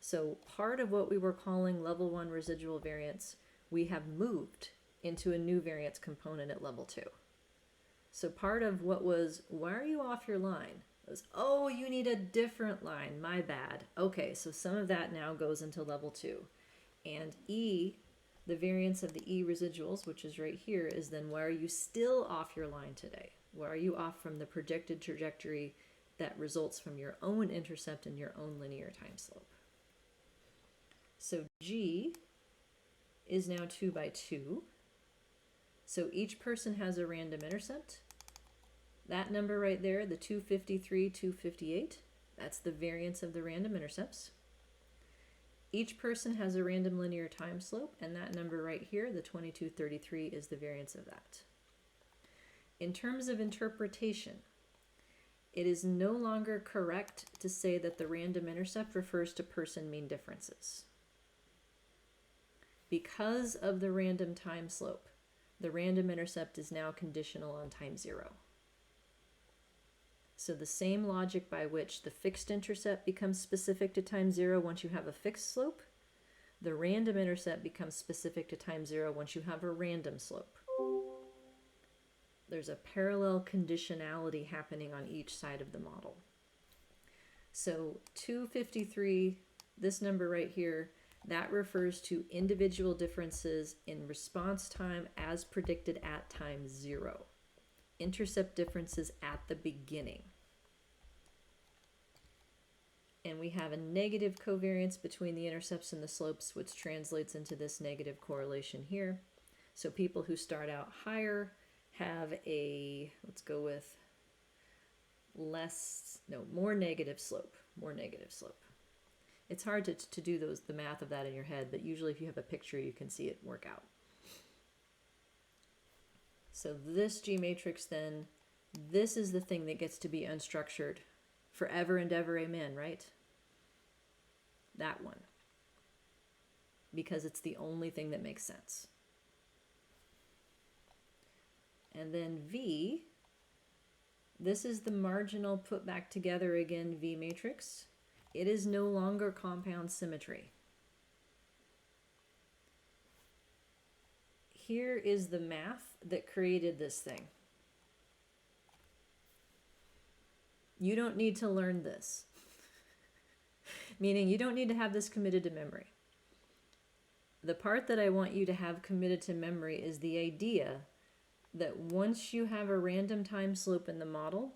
So part of what we were calling level 1 residual variance, we have moved into a new variance component at level 2. So part of what was, why are you off your line? Was, oh, you need a different line, my bad. Okay, so some of that now goes into level 2. And E, the variance of the E residuals, which is right here, is then why are you still off your line today? Why are you off from the projected trajectory that results from your own intercept and your own linear time slope? So G is now 2 by 2. So each person has a random intercept. That number right there, the 253, 258, that's the variance of the random intercepts. Each person has a random linear time slope, and that number right here, the 2233, is the variance of that. In terms of interpretation, it is no longer correct to say that the random intercept refers to person mean differences. Because of the random time slope, the random intercept is now conditional on time 0. So the same logic by which the fixed intercept becomes specific to time 0 once you have a fixed slope, the random intercept becomes specific to time 0 once you have a random slope. There's a parallel conditionality happening on each side of the model. So 253, this number right here, that refers to individual differences in response time as predicted at time 0. Intercept differences at the beginning. And we have a negative covariance between the intercepts and the slopes, which translates into this negative correlation here. So people who start out higher have a, let's go with more negative slope, It's hard to do the math of that in your head, but usually if you have a picture, you can see it work out. So this G matrix then, this is the thing that gets to be unstructured forever and ever, amen, right? That one. Because it's the only thing that makes sense. And then V, this is the marginal put back together again V matrix. It is no longer compound symmetry. Here is the math that created this thing. You don't need to learn this. Meaning you don't need to have this committed to memory. The part that I want you to have committed to memory is the idea that once you have a random time slope in the model,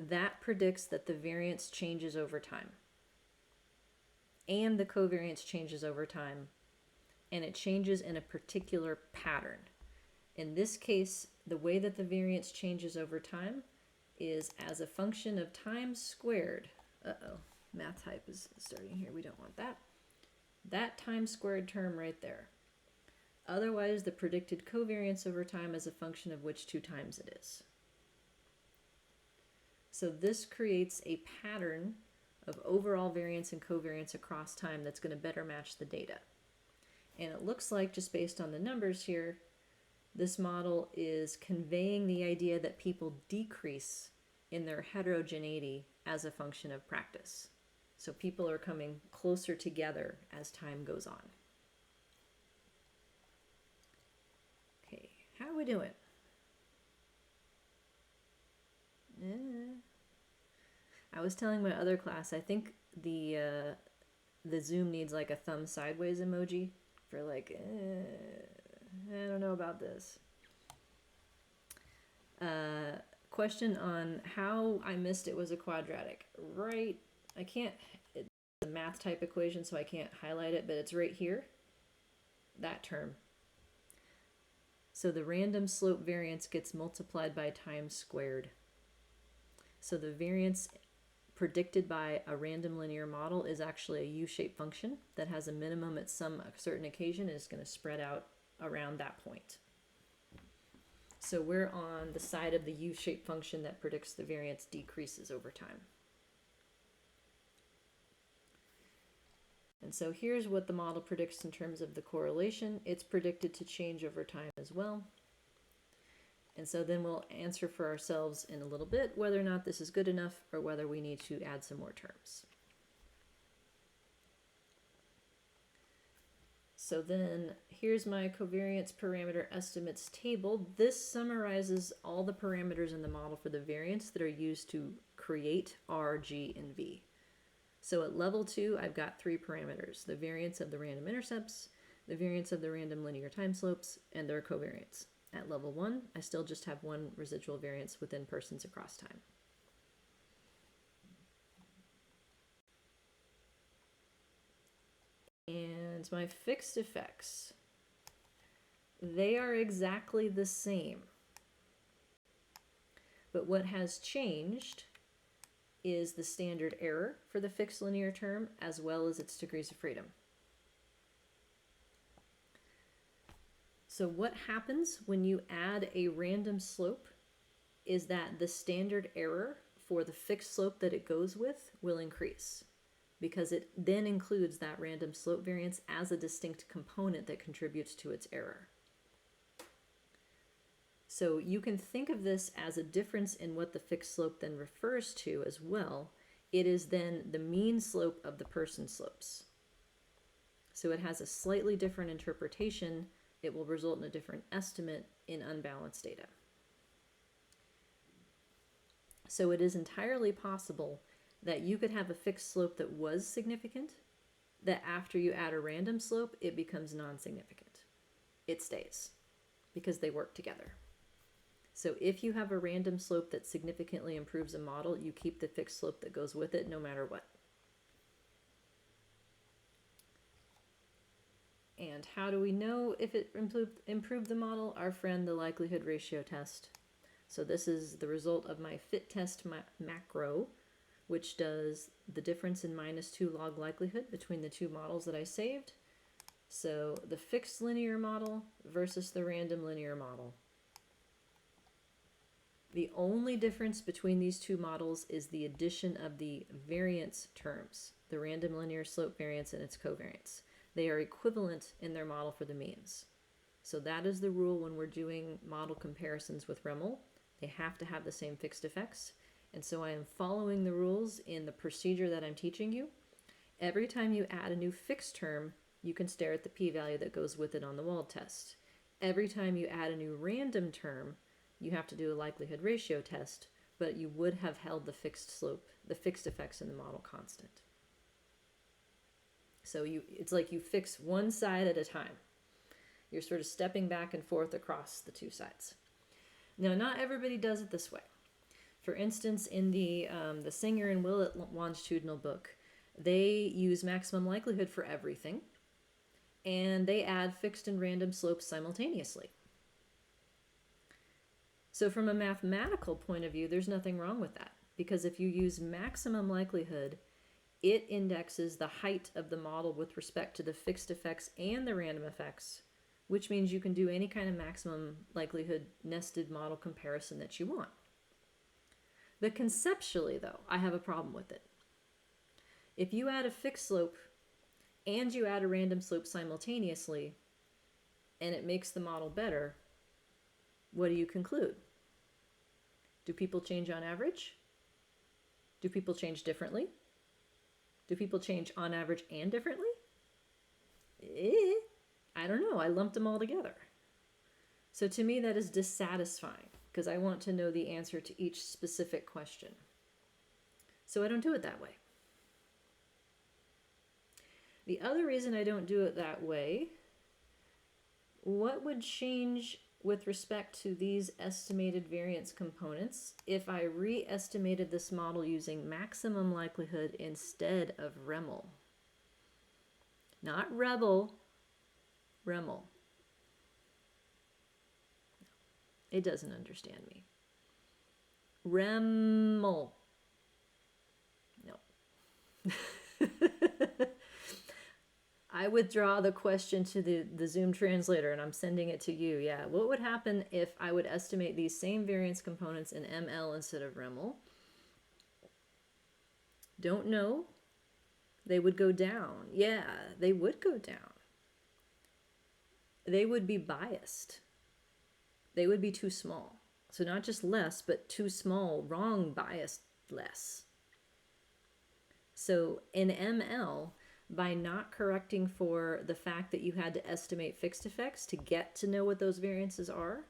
that predicts that the variance changes over time. And the covariance changes over time. And it changes in a particular pattern. In this case, the way that the variance changes over time is as a function of time squared. Math type is starting here. We don't want that. That time squared term right there. Otherwise, the predicted covariance over time is a function of which 2 times it is. So this creates a pattern of overall variance and covariance across time that's going to better match the data. And it looks like, just based on the numbers here, this model is conveying the idea that people decrease in their heterogeneity as a function of practice. So people are coming closer together as time goes on. Okay, how are we doing? I was telling my other class, I think the Zoom needs like a thumb sideways emoji for like, I don't know about this. Question on how I missed it was a quadratic. Right, I can't, it's a math type equation, so I can't highlight it, but it's right here, that term. So the random slope variance gets multiplied by time squared. So the variance predicted by a random linear model is actually a U-shaped function that has a minimum at some certain occasion and is going to spread out around that point. So we're on the side of the U-shaped function that predicts the variance decreases over time. And so here's what the model predicts in terms of the correlation. It's predicted to change over time as well. And so then we'll answer for ourselves in a little bit whether or not this is good enough or whether we need to add some more terms. So then here's my covariance parameter estimates table. This summarizes all the parameters in the model for the variance that are used to create R, G, and V. So at level 2, I've got 3 parameters: the variance of the random intercepts, the variance of the random linear time slopes, and their covariance. At level 1, I still just have 1 residual variance within persons across time. And my fixed effects, they are exactly the same. But what has changed is the standard error for the fixed linear term as well as its degrees of freedom. So what happens when you add a random slope is that the standard error for the fixed slope that it goes with will increase, because it then includes that random slope variance as a distinct component that contributes to its error. So you can think of this as a difference in what the fixed slope then refers to as well. It is then the mean slope of the person slopes. So it has a slightly different interpretation. It will result in a different estimate in unbalanced data. So it is entirely possible that you could have a fixed slope that was significant, that after you add a random slope, it becomes non-significant. It stays because they work together. So if you have a random slope that significantly improves a model, you keep the fixed slope that goes with it no matter what. And how do we know if it improved the model? Our friend, the likelihood ratio test. So this is the result of my fit test macro, which does the difference in -2 log likelihood between the 2 models that I saved. So the fixed linear model versus the random linear model. The only difference between these 2 models is the addition of the variance terms, the random linear slope variance and its covariance. They are equivalent in their model for the means. So that is the rule when we're doing model comparisons with REML. They have to have the same fixed effects. And so I am following the rules in the procedure that I'm teaching you. Every time you add a new fixed term, you can stare at the p-value that goes with it on the Wald test. Every time you add a new random term, you have to do a likelihood ratio test, but you would have held the fixed slope, the fixed effects in the model constant. So it's like you fix one side at a time. You're sort of stepping back and forth across the 2 sides. Now, not everybody does it this way. For instance, in the Singer and Willett longitudinal book, they use maximum likelihood for everything, and they add fixed and random slopes simultaneously. So from a mathematical point of view, there's nothing wrong with that, because if you use maximum likelihood, it indexes the height of the model with respect to the fixed effects and the random effects, which means you can do any kind of maximum likelihood nested model comparison that you want. But conceptually, though, I have a problem with it. If you add a fixed slope and you add a random slope simultaneously, and it makes the model better, what do you conclude? Do people change on average? Do people change differently? Do people change on average and differently? I don't know. I lumped them all together. So to me, that is dissatisfying because I want to know the answer to each specific question. So I don't do it that way. The other reason I don't do it that way, what would change with respect to these estimated variance components if I re-estimated this model using maximum likelihood instead of REML? Not Rebel, REML. It doesn't understand me. REML. No. I withdraw the question to the Zoom translator and I'm sending it to you. Yeah, what would happen if I would estimate these same variance components in ML instead of REML? Don't know. They would go down. Yeah, they would go down. They would be biased. They would be too small. So not just less, but too small, wrong, biased, less. So in ML, by not correcting for the fact that you had to estimate fixed effects to get to know what those variances are,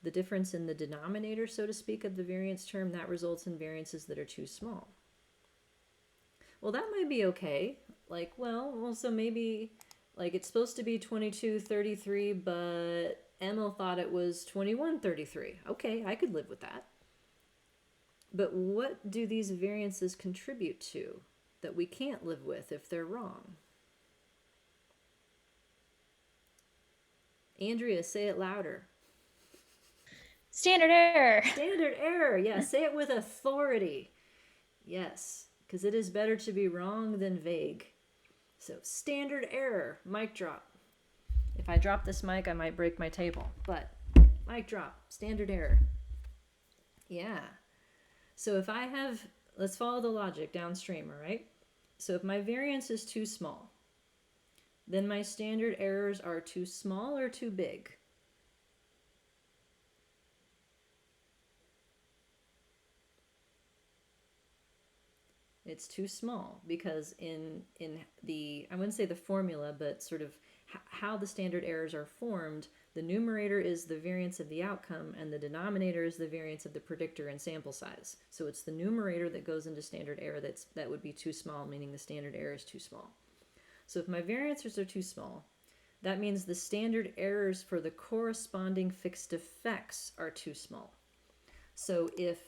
the difference in the denominator, so to speak, of the variance term, that results in variances that are too small. Well, that might be okay. Like, well, so maybe, like, it's supposed to be 2233, but ML thought it was 2133. Okay, I could live with that. But what do these variances contribute to that we can't live with if they're wrong? Andrea, say it louder. Standard error. Standard error. Yeah, say it with authority. Yes, because it is better to be wrong than vague. So standard error, mic drop. If I drop this mic, I might break my table, but mic drop, standard error. Yeah. So if I have, let's follow the logic downstream, all right? So if my variance is too small, then my standard errors are too small or too big? It's too small because in the, I wouldn't say the formula, but sort of how the standard errors are formed, the numerator is the variance of the outcome and the denominator is the variance of the predictor and sample size. So it's the numerator that goes into standard error that would be too small, meaning the standard error is too small. So if my variances are too small, that means the standard errors for the corresponding fixed effects are too small. So if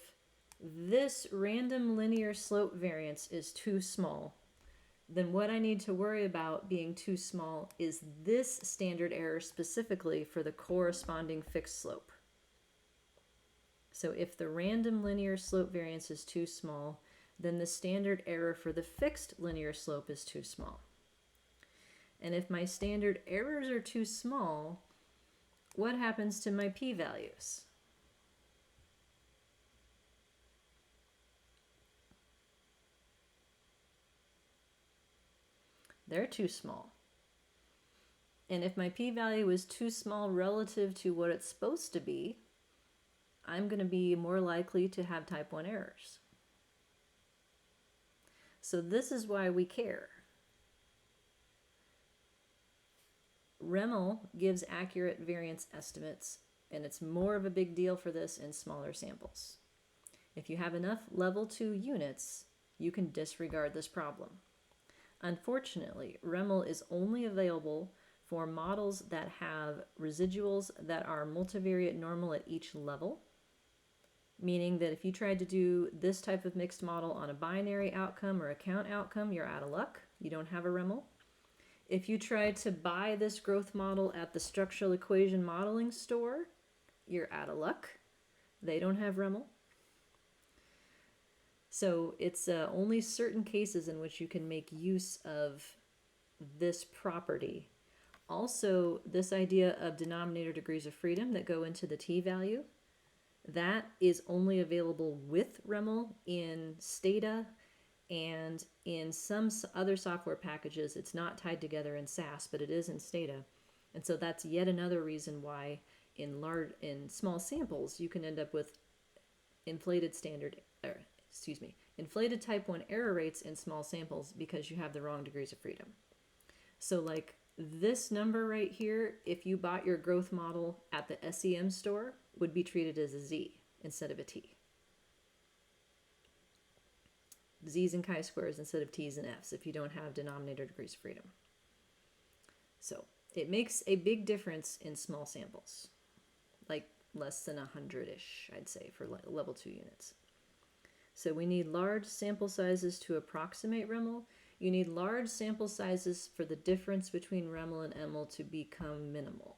this random linear slope variance is too small, then what I need to worry about being too small is this standard error specifically for the corresponding fixed slope. So if the random linear slope variance is too small, then the standard error for the fixed linear slope is too small. And if my standard errors are too small, what happens to my p-values? They're too small. And if my p-value is too small relative to what it's supposed to be, I'm going to be more likely to have type 1 errors. So this is why we care. REML gives accurate variance estimates, and it's more of a big deal for this in smaller samples. If you have enough level 2 units, you can disregard this problem. Unfortunately, REML is only available for models that have residuals that are multivariate normal at each level, meaning that if you tried to do this type of mixed model on a binary outcome or a count outcome, you're out of luck. You don't have a REML. If you try to buy this growth model at the structural equation modeling store, you're out of luck. They don't have REML. So it's only certain cases in which you can make use of this property. Also, this idea of denominator degrees of freedom that go into the t-value, That is only available with REML in Stata, and in some other software packages it's not tied together in SAS, but it is in Stata. And so that's yet another reason why in small samples you can end up with inflated inflated type 1 error rates in small samples because you have the wrong degrees of freedom. So like this number right here, if you bought your growth model at the SEM store, would be treated as a Z instead of a T. Z's and chi-squares instead of T's and F's if you don't have denominator degrees of freedom. So it makes a big difference in small samples, like less than 100-ish, I'd say, for level 2 units. So we need large sample sizes to approximate REML. You need large sample sizes for the difference between REML and ML to become minimal.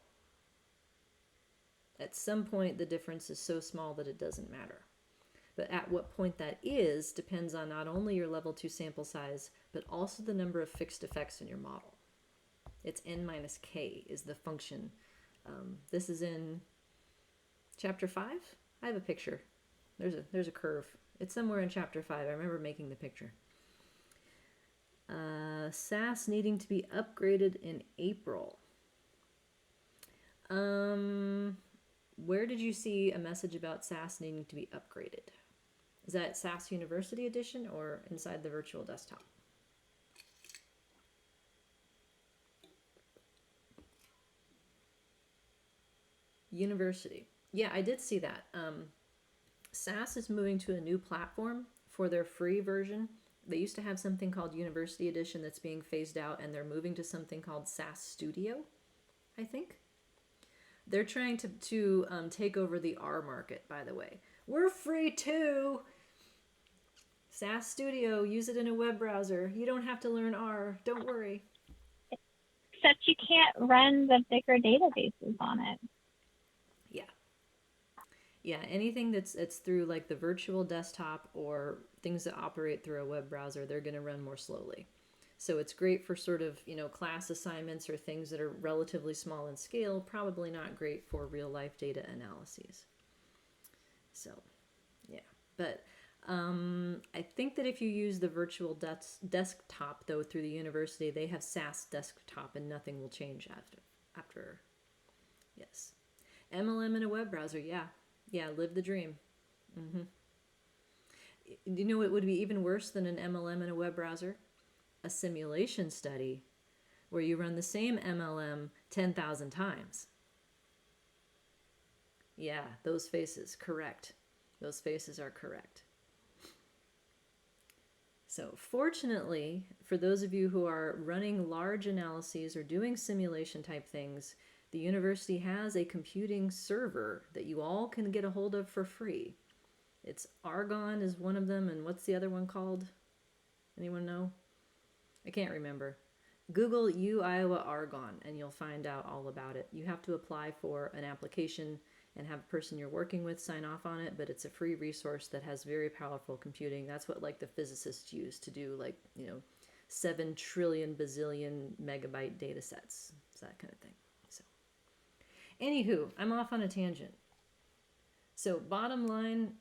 At some point, the difference is so small that it doesn't matter. But at what point that is depends on not only your level 2 sample size, but also the number of fixed effects in your model. It's n minus k is the function. This is in chapter 5. I have a picture. There's a curve. It's somewhere in chapter 5. I remember making the picture. SAS needing to be upgraded in April. Where did you see a message about SAS needing to be upgraded? Is that SAS University Edition or inside the virtual desktop? University. Yeah, I did see that. SAS is moving to a new platform for their free version. They used to have something called University Edition that's being phased out, and they're moving to something called SAS Studio, I think. They're trying to take over the R market, by the way. We're free too! SAS Studio, use it in a web browser. You don't have to learn R, don't worry. Except you can't run the bigger databases on it. Yeah, anything that's through like the virtual desktop or things that operate through a web browser, they're going to run more slowly. So it's great for sort of, class assignments or things that are relatively small in scale, probably not great for real life data analyses. So, yeah. But I think that if you use the virtual desktop, though, through the university, they have SAS desktop and nothing will change after. Yes. MLM in a web browser, yeah. Yeah, live the dream. You know what would be even worse than an MLM in a web browser? A simulation study where you run the same MLM 10,000 times. Yeah, those faces, correct. Those faces are correct. So fortunately, for those of you who are running large analyses or doing simulation type things, the university has a computing server that you all can get a hold of for free. It's Argonne is one of them, and what's the other one called? Anyone know? I can't remember. Google U Iowa Argonne and you'll find out all about it. You have to apply for an application and have a person you're working with sign off on it, but it's a free resource that has very powerful computing. That's what like the physicists use to do 7 trillion bazillion megabyte data sets. It's that kind of thing. Anywho, I'm off on a tangent. So bottom line,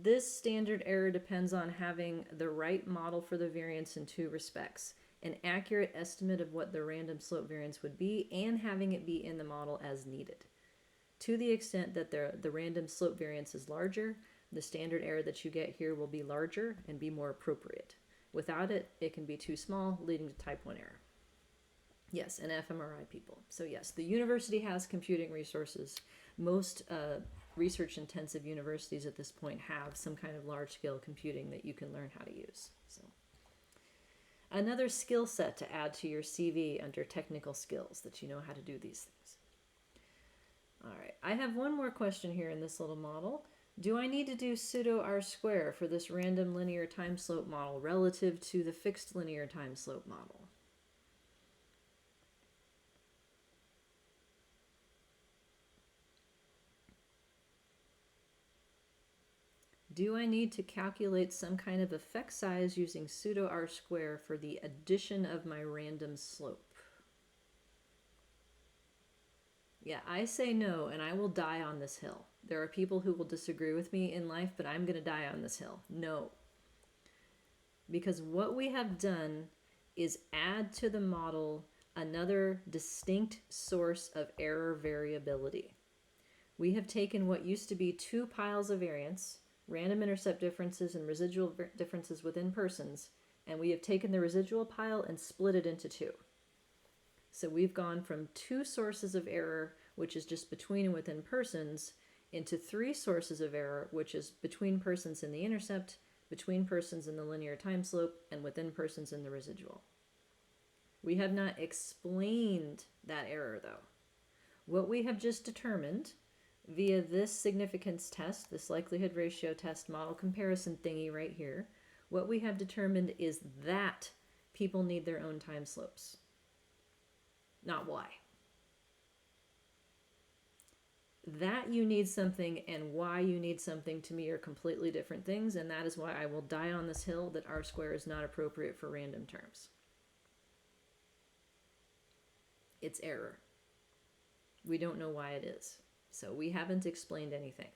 this standard error depends on having the right model for the variance in 2 respects. An accurate estimate of what the random slope variance would be and having it be in the model as needed. To the extent that the random slope variance is larger, the standard error that you get here will be larger and be more appropriate. Without it, it can be too small, leading to type 1 error. Yes, and fMRI people. So yes, the university has computing resources. Most research-intensive universities at this point have some kind of large-scale computing that you can learn how to use. So, another skill set to add to your CV under technical skills, that you know how to do these things. All right, I have one more question here in this little model. Do I need to do pseudo R-square for this random linear time slope model relative to the fixed linear time slope model? Do I need to calculate some kind of effect size using pseudo R-square for the addition of my random slope? Yeah, I say no, and I will die on this hill. There are people who will disagree with me in life, but I'm going to die on this hill. No. Because what we have done is add to the model another distinct source of error variability. We have taken what used to be two piles of variance, random intercept differences and residual differences within persons, and we have taken the residual pile and split it into two. So we've gone from two sources of error, which is just between and within persons, into three sources of error, which is between persons in the intercept, between persons in the linear time slope, and within persons in the residual. We have not explained that error, though. What we have just determined via this significance test, this likelihood ratio test model comparison thingy right here, what we have determined is that people need their own time slopes, not why. That you need something and why you need something to me are completely different things, and that is why I will die on this hill that R square is not appropriate for random terms. It's error. We don't know why it is. So we haven't explained anything.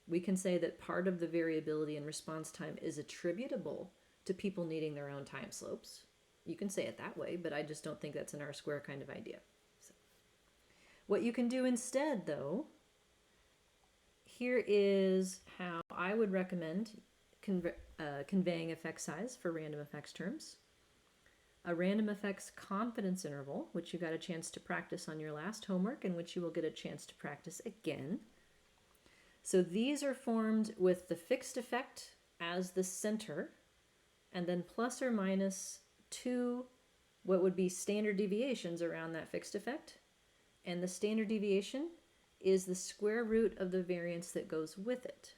We can say that part of the variability in response time is attributable to people needing their own time slopes. You can say it that way, but I just don't think that's an R square kind of idea. So, what you can do instead, though, here is how I would recommend conveying effect size for random effects terms. A random effects confidence interval, which you got a chance to practice on your last homework and which you will get a chance to practice again. So these are formed with the fixed effect as the center, and then plus or minus 2 what would be standard deviations around that fixed effect. And the standard deviation is the square root of the variance that goes with it.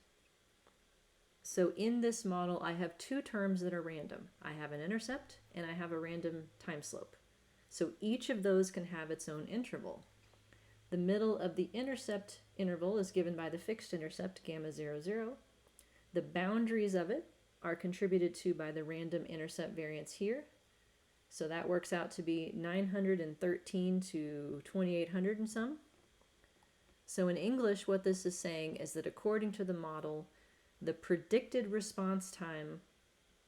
So in this model, I have two terms that are random. I have an intercept and I have a random time slope. So each of those can have its own interval. The middle of the intercept interval is given by the fixed intercept, gamma 0, 0. The boundaries of it are contributed to by the random intercept variance here. So that works out to be 913 to 2800 and some. So in English, what this is saying is that according to the model, the predicted response time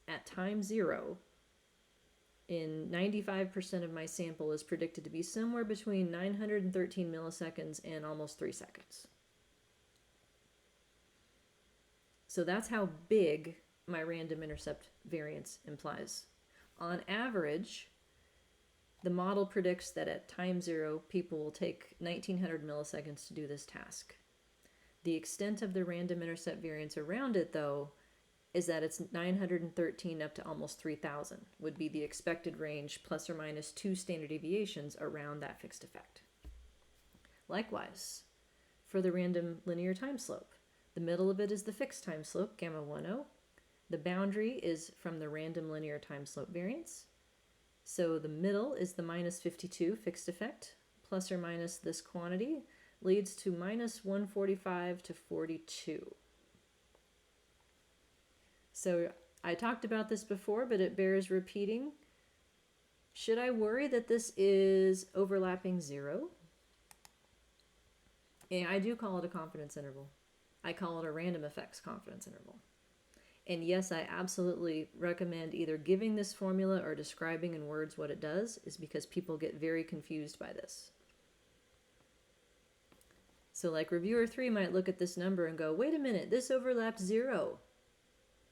at time 0 in 95% of my sample is predicted to be somewhere between 913 milliseconds and almost 3 seconds. So that's how big my random intercept variance implies. On average, the model predicts that at time 0, people will take 1900 milliseconds to do this task. The extent of the random intercept variance around it, though, is that it's 913 up to almost 3000 would be the expected range plus or minus 2 standard deviations around that fixed effect. Likewise, for the random linear time slope, the middle of it is the fixed time slope, gamma 10. The boundary is from the random linear time slope variance. So the middle is the minus 52 fixed effect, plus or minus this quantity, leads to minus 145 to 42. So I talked about this before, but it bears repeating. Should I worry that this is overlapping 0? And I do call it a confidence interval. I call it a random effects confidence interval. And yes, I absolutely recommend either giving this formula or describing in words what it does, is because people get very confused by this. So like reviewer 3 might look at this number and go, wait a minute, this overlaps 0.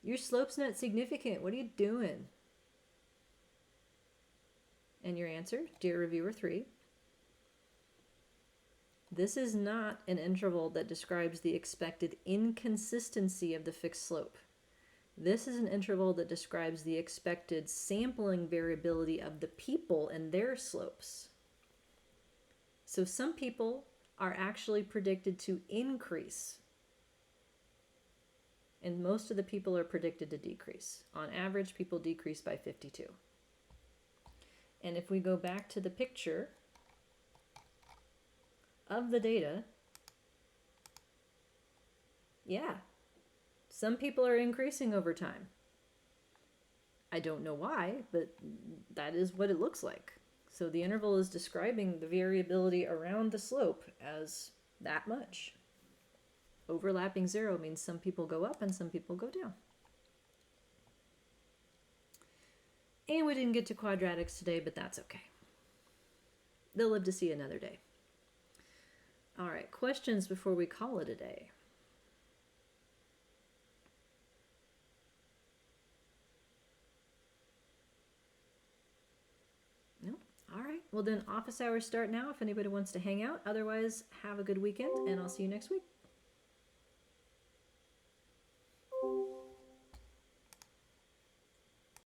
Your slope's not significant. What are you doing? And your answer, dear reviewer 3, this is not an interval that describes the expected inconsistency of the fixed slope. This is an interval that describes the expected sampling variability of the people and their slopes. So some people are actually predicted to increase, and most of the people are predicted to decrease. On average, people decrease by 52. And if we go back to the picture of the data, yeah, some people are increasing over time. I don't know why, but that is what it looks like. So the interval is describing the variability around the slope as that much. Overlapping 0 means some people go up and some people go down. And we didn't get to quadratics today, but that's okay. They'll live to see another day. All right, questions before we call it a day? No? All right, well then office hours start now if anybody wants to hang out. Otherwise, have a good weekend and I'll see you next week.